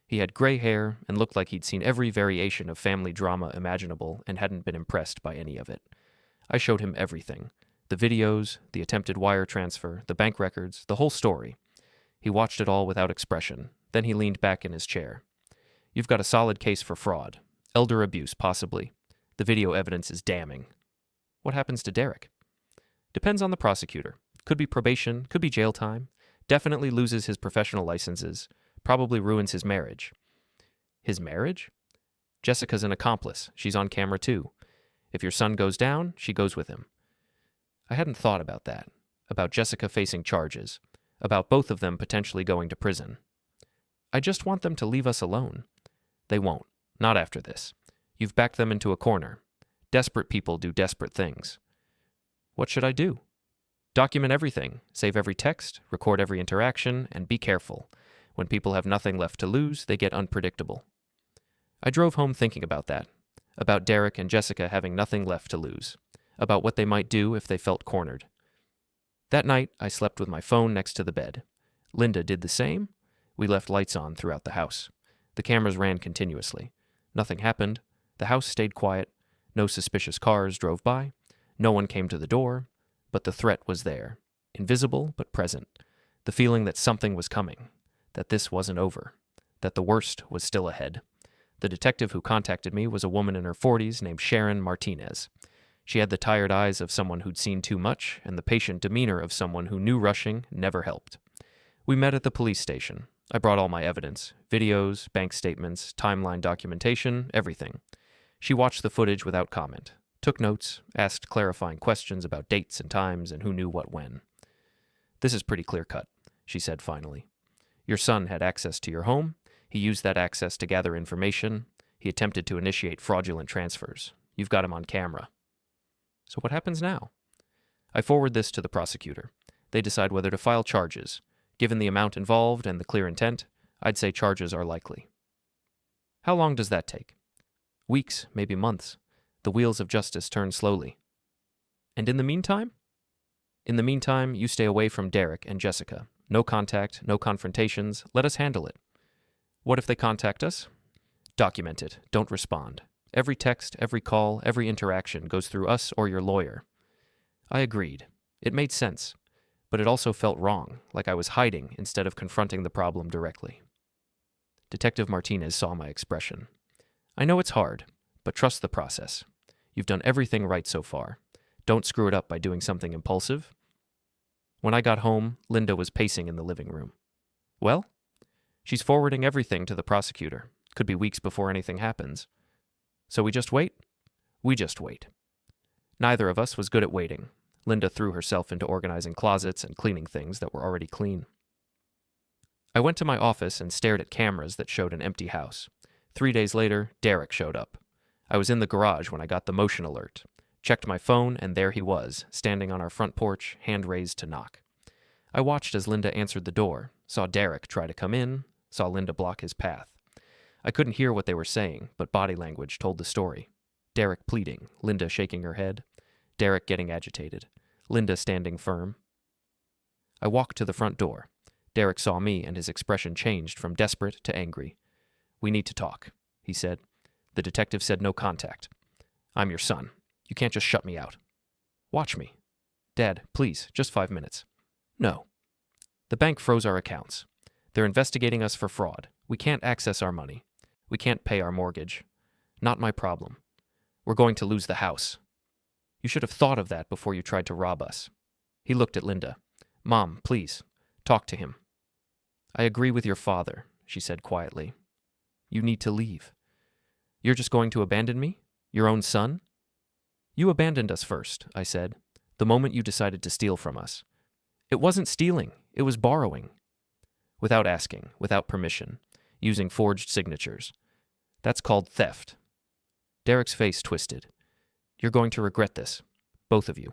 He had gray hair and looked like he'd seen every variation of family drama imaginable and hadn't been impressed by any of it. I showed him everything. The videos, the attempted wire transfer, the bank records, the whole story. He watched it all without expression. Then he leaned back in his chair. You've got a solid case for fraud. Elder abuse, possibly. The video evidence is damning. What happens to Derek? Depends on the prosecutor. Could be probation, could be jail time. Definitely loses his professional licenses. Probably ruins his marriage. His marriage? Jessica's an accomplice. She's on camera too. If your son goes down, she goes with him. I hadn't thought about that. About Jessica facing charges. About both of them potentially going to prison. I just want them to leave us alone. They won't. Not after this. You've backed them into a corner. Desperate people do desperate things. What should I do? Document everything, save every text, record every interaction, and be careful. When people have nothing left to lose, they get unpredictable. I drove home thinking about that, about Derek and Jessica having nothing left to lose, about what they might do if they felt cornered. That night, I slept with my phone next to the bed. Linda did the same. We left lights on throughout the house. The cameras ran continuously. Nothing happened. The house stayed quiet. No suspicious cars drove by. No one came to the door. But the threat was there, invisible but present. The feeling that something was coming, that this wasn't over, that the worst was still ahead. The detective who contacted me was a woman in her 40s named Sharon Martinez. She had the tired eyes of someone who'd seen too much and the patient demeanor of someone who knew rushing never helped. We met at the police station. I brought all my evidence, videos, bank statements, timeline documentation, everything. She watched the footage without comment, took notes, asked clarifying questions about dates and times and who knew what when. "This is pretty clear-cut," she said finally. "Your son had access to your home. He used that access to gather information. He attempted to initiate fraudulent transfers. You've got him on camera." So what happens now? I forward this to the prosecutor. They decide whether to file charges. Given the amount involved and the clear intent, I'd say charges are likely. How long does that take? Weeks, maybe months. The wheels of justice turn slowly. And in the meantime? In the meantime, you stay away from Derek and Jessica. No contact, no confrontations. Let us handle it. What if they contact us? Document it. Don't respond. Every text, every call, every interaction goes through us or your lawyer. I agreed. It made sense. But it also felt wrong, like I was hiding instead of confronting the problem directly. Detective Martinez saw my expression. "I know it's hard, but trust the process. You've done everything right so far. Don't screw it up by doing something impulsive." When I got home, Linda was pacing in the living room. "Well?" "She's forwarding everything to the prosecutor. Could be weeks before anything happens." "So we just wait?" "We just wait." Neither of us was good at waiting. Linda threw herself into organizing closets and cleaning things that were already clean. I went to my office and stared at cameras that showed an empty house. 3 days later, Derek showed up. I was in the garage when I got the motion alert. Checked my phone, and there he was, standing on our front porch, hand raised to knock. I watched as Linda answered the door, saw Derek try to come in, saw Linda block his path. I couldn't hear what they were saying, but body language told the story. Derek pleading, Linda shaking her head, Derek getting agitated, Linda standing firm. I walked to the front door. Derek saw me, and his expression changed from desperate to angry. "We need to talk," he said. The detective said no contact. "I'm your son. You can't just shut me out." "Watch me." "Dad, please, just 5 minutes." "No." "The bank froze our accounts. They're investigating us for fraud. We can't access our money. We can't pay our mortgage. Not my problem. We're going to lose the house. You should have thought of that before you tried to rob us." He looked at Linda. "Mom, please, talk to him." "I agree with your father," she said quietly. "You need to leave." "You're just going to abandon me? Your own son?" "You abandoned us first," I said, "the moment you decided to steal from us." "It wasn't stealing. It was borrowing." "Without asking, without permission, using forged signatures. That's called theft." Derek's face twisted. "You're going to regret this. Both of you."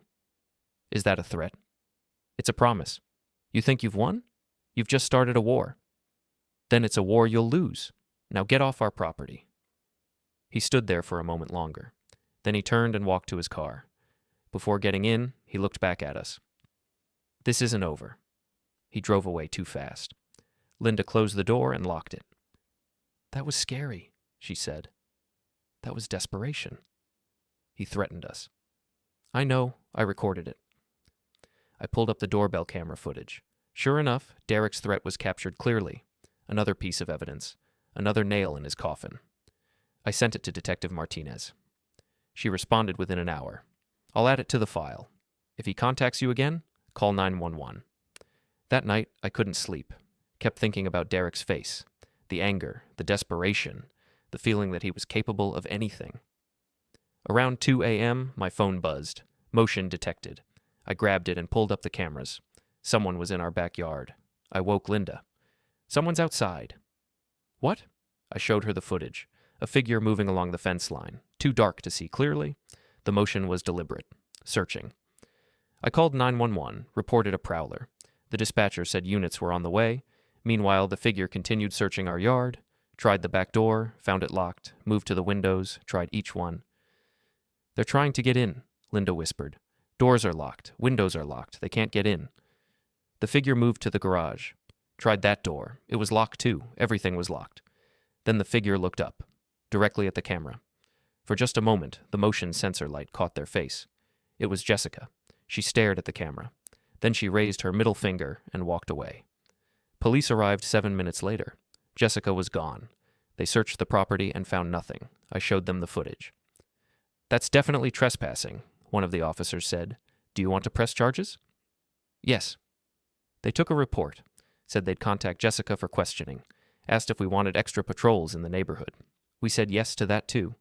"Is that a threat?" "It's a promise. You think you've won? You've just started a war. Then it's a war you'll lose. Now get off our property." He stood there for a moment longer. Then he turned and walked to his car. Before getting in, he looked back at us. "This isn't over." He drove away too fast. Linda closed the door and locked it. "That was scary," she said. "That was desperation." He threatened us. "I know. I recorded it." I pulled up the doorbell camera footage. Sure enough, Derek's threat was captured clearly. Another piece of evidence. Another nail in his coffin. I sent it to Detective Martinez. She responded within an hour. "I'll add it to the file. If he contacts you again, call 911. That night, I couldn't sleep. Kept thinking about Derek's face. The anger, the desperation, the feeling that he was capable of anything. Around 2 a.m., my phone buzzed. Motion detected. I grabbed it and pulled up the cameras. Someone was in our backyard. I woke Linda. "Someone's outside." "What?" I showed her the footage. A figure moving along the fence line. Too dark to see clearly. The motion was deliberate. Searching. I called 911, reported a prowler. The dispatcher said units were on the way. Meanwhile, the figure continued searching our yard, tried the back door, found it locked, moved to the windows, tried each one. "They're trying to get in," Linda whispered. "Doors are locked, windows are locked, they can't get in." The figure moved to the garage. Tried that door. It was locked too. Everything was locked. Then the figure looked up, directly at the camera. For just a moment, the motion sensor light caught their face. It was Jessica. She stared at the camera. Then she raised her middle finger and walked away. Police arrived 7 minutes later. Jessica was gone. They searched the property and found nothing. I showed them the footage. "That's definitely trespassing," one of the officers said. "Do you want to press charges?" "Yes." They took a report, said they'd contact Jessica for questioning, asked if we wanted extra patrols in the neighborhood. We said yes to that too.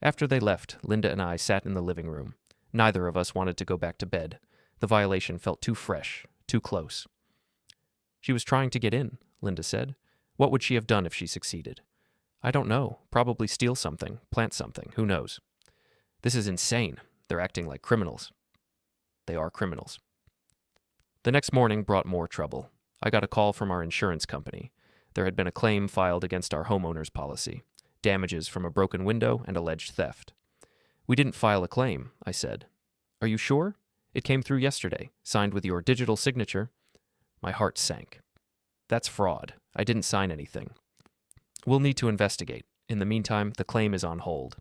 After they left, Linda and I sat in the living room. Neither of us wanted to go back to bed. The violation felt too fresh, too close. "She was trying to get in," Linda said. "What would she have done if she succeeded?" "I don't know. Probably steal something, plant something. Who knows?" "This is insane. They're acting like criminals." They are criminals. The next morning brought more trouble. I got a call from our insurance company. There had been a claim filed against our homeowner's policy, damages from a broken window and alleged theft. "We didn't file a claim," I said. "Are you sure? It came through yesterday, signed with your digital signature." My heart sank. "That's fraud. I didn't sign anything." "We'll need to investigate. In the meantime, the claim is on hold."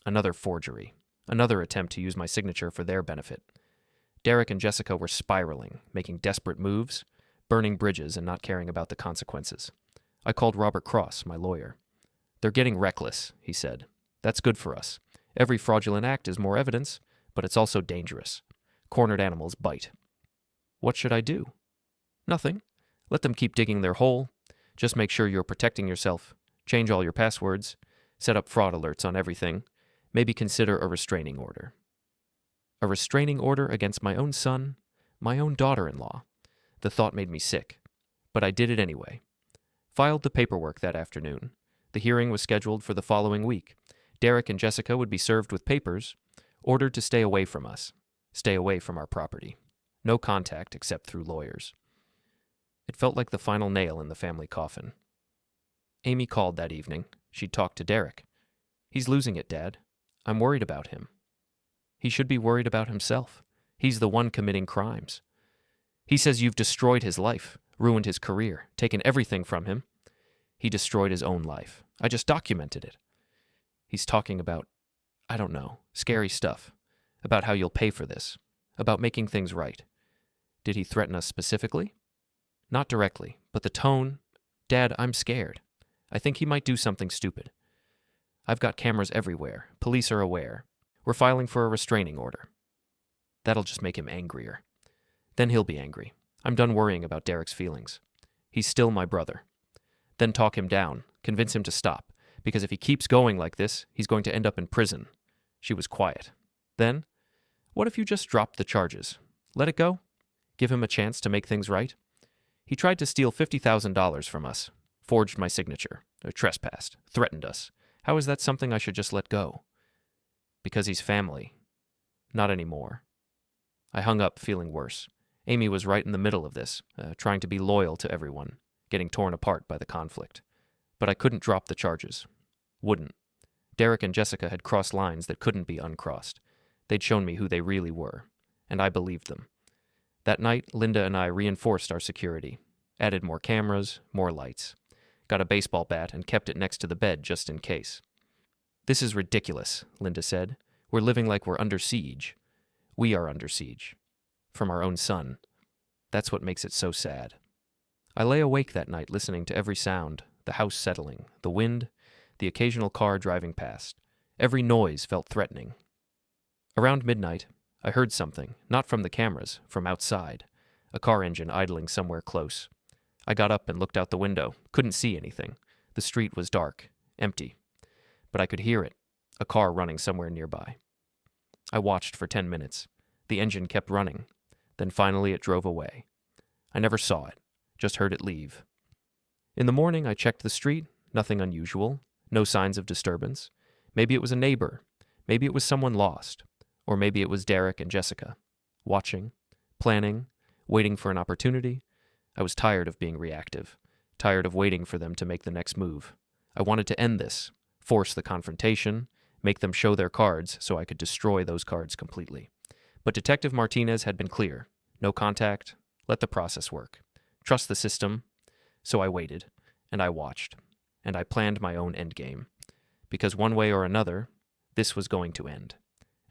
Another forgery. Another attempt to use my signature for their benefit. Derek and Jessica were spiraling, making desperate moves, burning bridges and not caring about the consequences. I called Robert Cross, my lawyer. "They're getting reckless," he said. "That's good for us. Every fraudulent act is more evidence, but it's also dangerous. Cornered animals bite." "What should I do?" "Nothing. Let them keep digging their hole. Just make sure you're protecting yourself. Change all your passwords. Set up fraud alerts on everything. Maybe consider a restraining order." A restraining order against my own son, my own daughter-in-law. The thought made me sick. But I did it anyway. Filed the paperwork that afternoon. The hearing was scheduled for the following week. Derek and Jessica would be served with papers, ordered to stay away from us, stay away from our property. No contact except through lawyers. It felt like the final nail in the family coffin. Amy called that evening. She'd talked to Derek. "He's losing it, Dad. I'm worried about him." He should be worried about himself. He's the one committing crimes. He says you've destroyed his life, ruined his career, taken everything from him. He destroyed his own life. I just documented it. He's talking about, I don't know, scary stuff. About how you'll pay for this. About making things right. Did he threaten us specifically? Not directly, but the tone. Dad, I'm scared. I think he might do something stupid. I've got cameras everywhere. Police are aware. We're filing for a restraining order. That'll just make him angrier. Then he'll be angry. I'm done worrying about Derek's feelings. He's still my brother. Then talk him down, convince him to stop, because if he keeps going like this, he's going to end up in prison. She was quiet. Then, what if you just dropped the charges? Let it go? Give him a chance to make things right? He tried to steal $50,000 from us, forged my signature, trespassed, threatened us. How is that something I should just let go? Because he's family. Not anymore. I hung up feeling worse. Amy was right in the middle of this, trying to be loyal to everyone, getting torn apart by the conflict. But I couldn't drop the charges. Wouldn't. Derek and Jessica had crossed lines that couldn't be uncrossed. They'd shown me who they really were, and I believed them. That night, Linda and I reinforced our security, added more cameras, more lights, got a baseball bat and kept it next to the bed just in case. "This is ridiculous," Linda said. "We're living like we're under siege. We are under siege. From our own son. That's what makes it so sad." I lay awake that night listening to every sound, the house settling, the wind, the occasional car driving past. Every noise felt threatening. Around midnight, I heard something, not from the cameras, from outside, a car engine idling somewhere close. I got up and looked out the window, couldn't see anything. The street was dark, empty. But I could hear it, a car running somewhere nearby. I watched for 10 minutes. The engine kept running. Then finally it drove away. I never saw it, just heard it leave. In the morning I checked the street, nothing unusual, no signs of disturbance. Maybe it was a neighbor. Maybe it was someone lost. Or maybe it was Derek and Jessica. Watching, planning, waiting for an opportunity. I was tired of being reactive, tired of waiting for them to make the next move. I wanted to end this, force the confrontation, make them show their cards so I could destroy those cards completely. But Detective Martinez had been clear. No contact, let the process work. Trust the system. So I waited, and I watched, and I planned my own endgame. Because one way or another, this was going to end.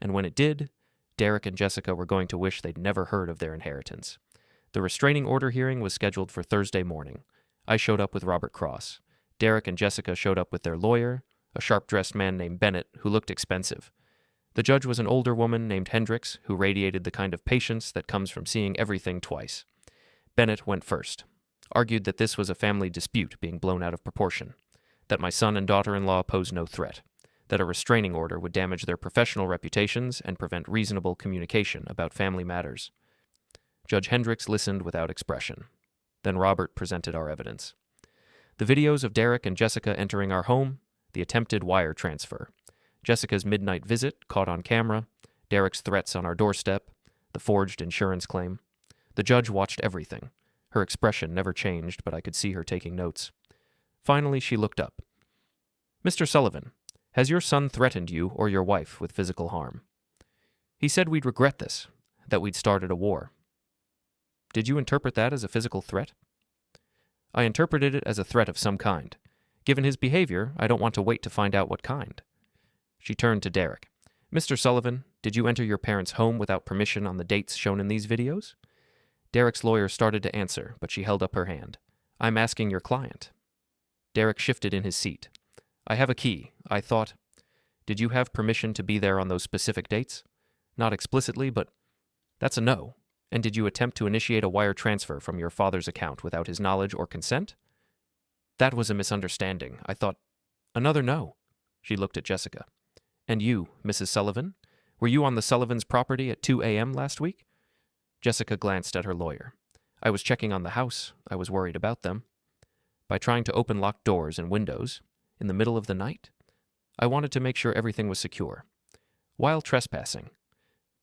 And when it did, Derek and Jessica were going to wish they'd never heard of their inheritance. The restraining order hearing was scheduled for Thursday morning. I showed up with Robert Cross. Derek and Jessica showed up with their lawyer, a sharp-dressed man named Bennett who looked expensive. The judge was an older woman named Hendricks who radiated the kind of patience that comes from seeing everything twice. Bennett went first, argued that this was a family dispute being blown out of proportion, that my son and daughter-in-law posed no threat, that a restraining order would damage their professional reputations and prevent reasonable communication about family matters. Judge Hendricks listened without expression. Then Robert presented our evidence. The videos of Derek and Jessica entering our home, the attempted wire transfer, Jessica's midnight visit caught on camera, Derek's threats on our doorstep, the forged insurance claim. The judge watched everything. Her expression never changed, but I could see her taking notes. Finally, she looked up. "Mr. Sullivan, has your son threatened you or your wife with physical harm? He said we'd regret this, that we'd started a war. Did you interpret that as a physical threat?" "I interpreted it as a threat of some kind. Given his behavior, I don't want to wait to find out what kind." She turned to Derek. "Mr. Sullivan, did you enter your parents' home without permission on the dates shown in these videos?" Derek's lawyer started to answer, but she held up her hand. "I'm asking your client." Derek shifted in his seat. "I have a key. I thought—" "Did you have permission to be there on those specific dates?" "Not explicitly, but—" "That's a no. And did you attempt to initiate a wire transfer from your father's account without his knowledge or consent?" "That was a misunderstanding. I thought—" "Another no." She looked at Jessica. "And you, Mrs. Sullivan? Were you on the Sullivans' property at 2 a.m. last week?" Jessica glanced at her lawyer. "I was checking on the house. I was worried about them. By trying to open locked doors and windows, in the middle of the night? I wanted to make sure everything was secure. While trespassing."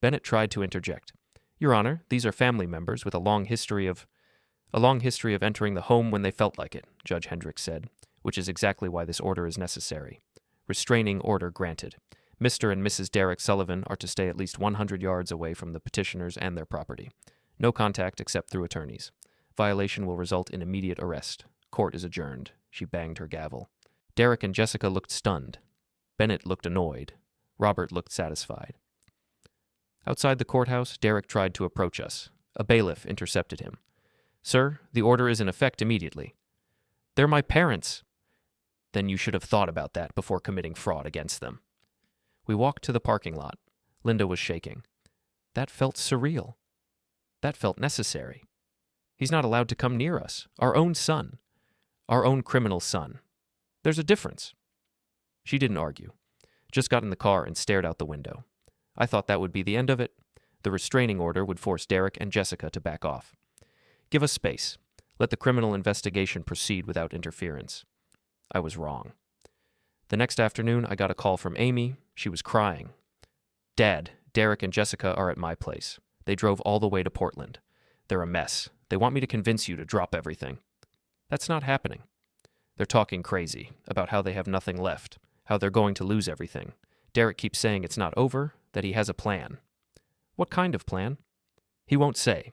Bennett tried to interject. "Your Honor, these are family members with a long history of entering the home when they felt like it," Judge Hendricks said, "which is exactly why this order is necessary. Restraining order granted. Mr. and Mrs. Derek Sullivan are to stay at least 100 yards away from the petitioners and their property. No contact except through attorneys. Violation will result in immediate arrest. Court is adjourned." She banged her gavel. Derek and Jessica looked stunned. Bennett looked annoyed. Robert looked satisfied. Outside the courthouse, Derek tried to approach us. A bailiff intercepted him. "Sir, the order is in effect immediately." "They're my parents." "Then you should have thought about that before committing fraud against them." We walked to the parking lot. Linda was shaking. "That felt surreal. That felt necessary. He's not allowed to come near us. Our own son. Our own criminal son. There's a difference." She didn't argue. Just got in the car and stared out the window. I thought that would be the end of it. The restraining order would force Derek and Jessica to back off. Give us space. Let the criminal investigation proceed without interference. I was wrong. The next afternoon, I got a call from Amy. She was crying. "Dad, Derek and Jessica are at my place. They drove all the way to Portland. They're a mess. They want me to convince you to drop everything." "That's not happening." "They're talking crazy about how they have nothing left, how they're going to lose everything. Derek keeps saying it's not over, that he has a plan." "What kind of plan?" "He won't say.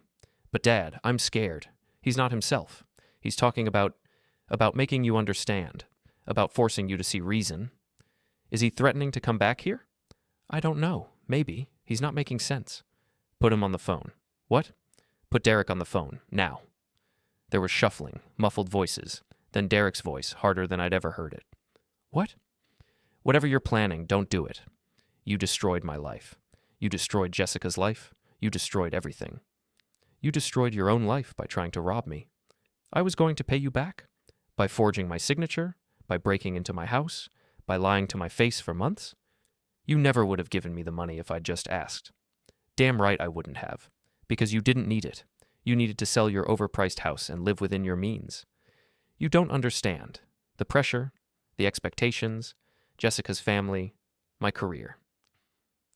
But Dad, I'm scared. He's not himself. He's talking about making you understand, about forcing you to see reason." "Is he threatening to come back here?" "I don't know. Maybe. He's not making sense." "Put him on the phone." "What?" "Put Derek on the phone, now." There was shuffling, muffled voices, then Derek's voice, harder than I'd ever heard it. "What?" "Whatever you're planning, don't do it. You destroyed my life. You destroyed Jessica's life. You destroyed everything. You destroyed your own life by trying to rob me. I was going to pay you back. By forging my signature, by breaking into my house, by lying to my face for months. You never would have given me the money if I'd just asked. Damn right I wouldn't have, because you didn't need it. You needed to sell your overpriced house and live within your means. You don't understand. The pressure, the expectations, Jessica's family, my career.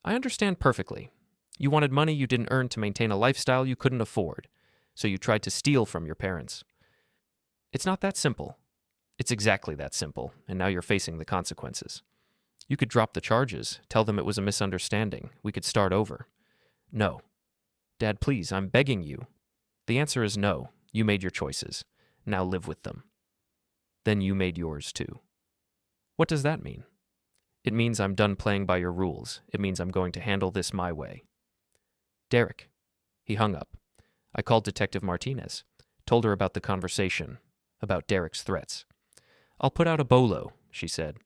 I understand perfectly. You wanted money you didn't earn to maintain a lifestyle you couldn't afford, so you tried to steal from your parents. It's not that simple. It's exactly that simple, and now you're facing the consequences. You could drop the charges, tell them it was a misunderstanding. We could start over. No. Dad, please, I'm begging you. The answer is no. You made your choices. Now live with them. Then you made yours too. What does that mean? It means I'm done playing by your rules. It means I'm going to handle this my way. Derek. He hung up. I called Detective Martinez, told her about the conversation, about Derek's threats. I'll put out a bolo, she said.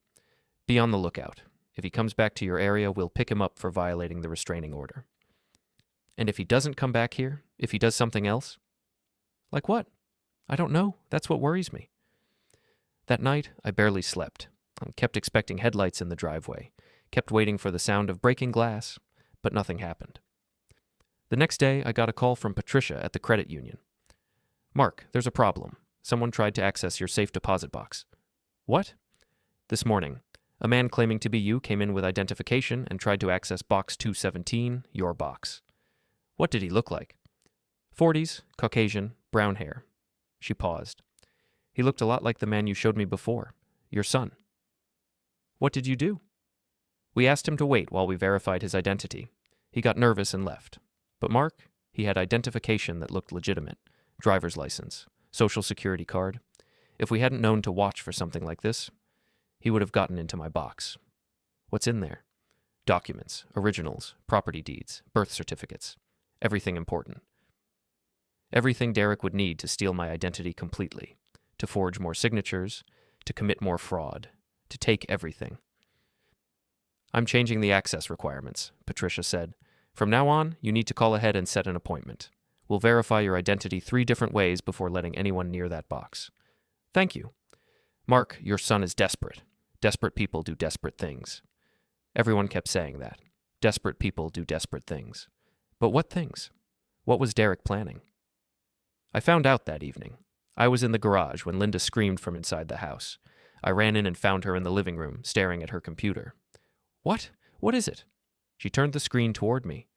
Be on the lookout. If he comes back to your area, we'll pick him up for violating the restraining order. And if he doesn't come back here, if he does something else? Like what? I don't know. That's what worries me. That night, I barely slept. I kept expecting headlights in the driveway, kept waiting for the sound of breaking glass, but nothing happened. The next day, I got a call from Patricia at the credit union. Mark, there's a problem. Someone tried to access your safe deposit box. What? This morning, a man claiming to be you came in with identification and tried to access box 217, your box. What did he look like? 40s, Caucasian, brown hair. She paused. He looked a lot like the man you showed me before, your son. What did you do? We asked him to wait while we verified his identity. He got nervous and left. But Mark, he had identification that looked legitimate. Driver's license, social security card. If we hadn't known to watch for something like this, he would have gotten into my box. What's in there? Documents, originals, property deeds, birth certificates. Everything important. Everything Derek would need to steal my identity completely, to forge more signatures, to commit more fraud, to take everything. I'm changing the access requirements, Patricia said. From now on, you need to call ahead and set an appointment. We'll verify your identity 3 different ways before letting anyone near that box. Thank you. Mark, your son is desperate. Desperate people do desperate things. Everyone kept saying that. Desperate people do desperate things. But what things? What was Derek planning? I found out that evening. I was in the garage when Linda screamed from inside the house. I ran in and found her in the living room, staring at her computer. What? What is it? She turned the screen toward me.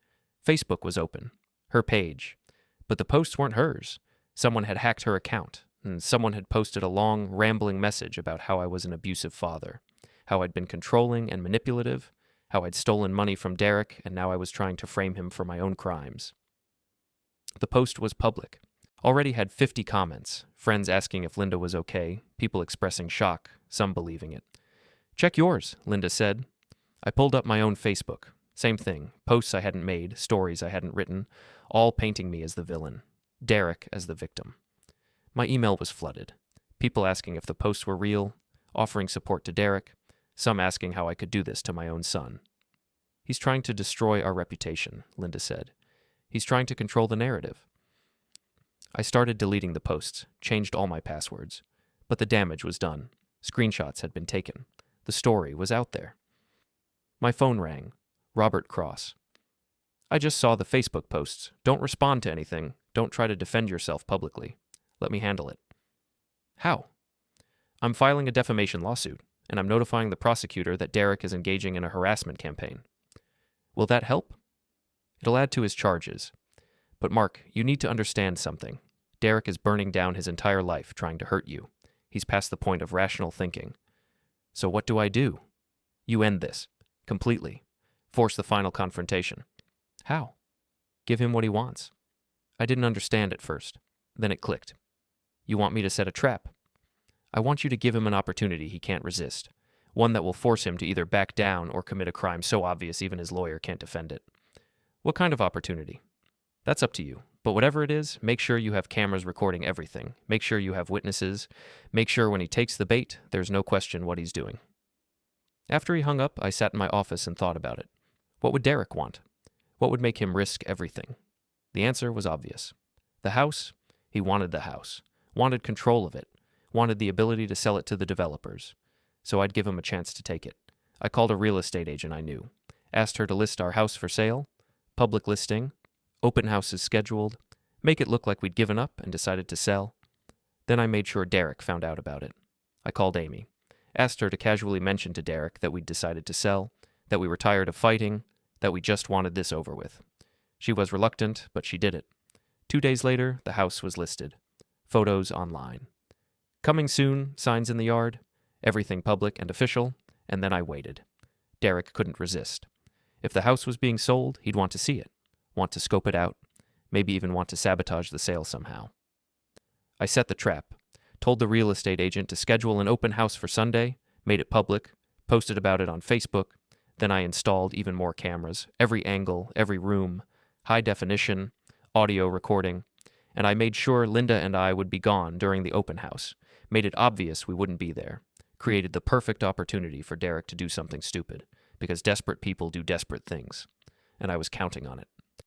Facebook was open. Her page. But the posts weren't hers. Someone had hacked her account, and someone had posted a long, rambling message about how I was an abusive father, how I'd been controlling and manipulative, how I'd stolen money from Derek, and now I was trying to frame him for my own crimes. The post was public. Already had 50 comments, friends asking if Linda was okay, people expressing shock, some believing it. Check yours, Linda said. I pulled up my own Facebook. Same thing, posts I hadn't made, stories I hadn't written, all painting me as the villain, Derek as the victim. My email was flooded. People asking if the posts were real, offering support to Derek, some asking how I could do this to my own son. He's trying to destroy our reputation, Linda said. He's trying to control the narrative. I started deleting the posts, changed all my passwords. But the damage was done. Screenshots had been taken. The story was out there. My phone rang. Robert Cross. I just saw the Facebook posts. Don't respond to anything. Don't try to defend yourself publicly. Let me handle it. How? I'm filing a defamation lawsuit, and I'm notifying the prosecutor that Derek is engaging in a harassment campaign. Will that help? It'll add to his charges. But Mark, you need to understand something. Derek is burning down his entire life trying to hurt you. He's past the point of rational thinking. So what do I do? You end this. Completely. Force the final confrontation. How? Give him what he wants. I didn't understand at first. Then it clicked. You want me to set a trap? I want you to give him an opportunity he can't resist. One that will force him to either back down or commit a crime so obvious even his lawyer can't defend it. What kind of opportunity? That's up to you. But whatever it is, make sure you have cameras recording everything. Make sure you have witnesses. Make sure when he takes the bait, there's no question what he's doing. After he hung up, I sat in my office and thought about it. What would Derek want? What would make him risk everything? The answer was obvious. The house? He wanted the house. Wanted control of it. Wanted the ability to sell it to the developers. So I'd give him a chance to take it. I called a real estate agent I knew. Asked her to list our house for sale. Public listing. Open houses scheduled. Make it look like we'd given up and decided to sell. Then I made sure Derek found out about it. I called Amy. Asked her to casually mention to Derek that we'd decided to sell, that we were tired of fighting, that we just wanted this over with. She was reluctant, but she did it. 2 days later, the house was listed. Photos online. Coming soon, signs in the yard, everything public and official, and then I waited. Derek couldn't resist. If the house was being sold, he'd want to see it, want to scope it out, maybe even want to sabotage the sale somehow. I set the trap, told the real estate agent to schedule an open house for Sunday, made it public, posted about it on Facebook. Then I installed even more cameras, every angle, every room, high definition, audio recording, and I made sure Linda and I would be gone during the open house, made it obvious we wouldn't be there, created the perfect opportunity for Derek to do something stupid, because desperate people do desperate things, and I was counting on it.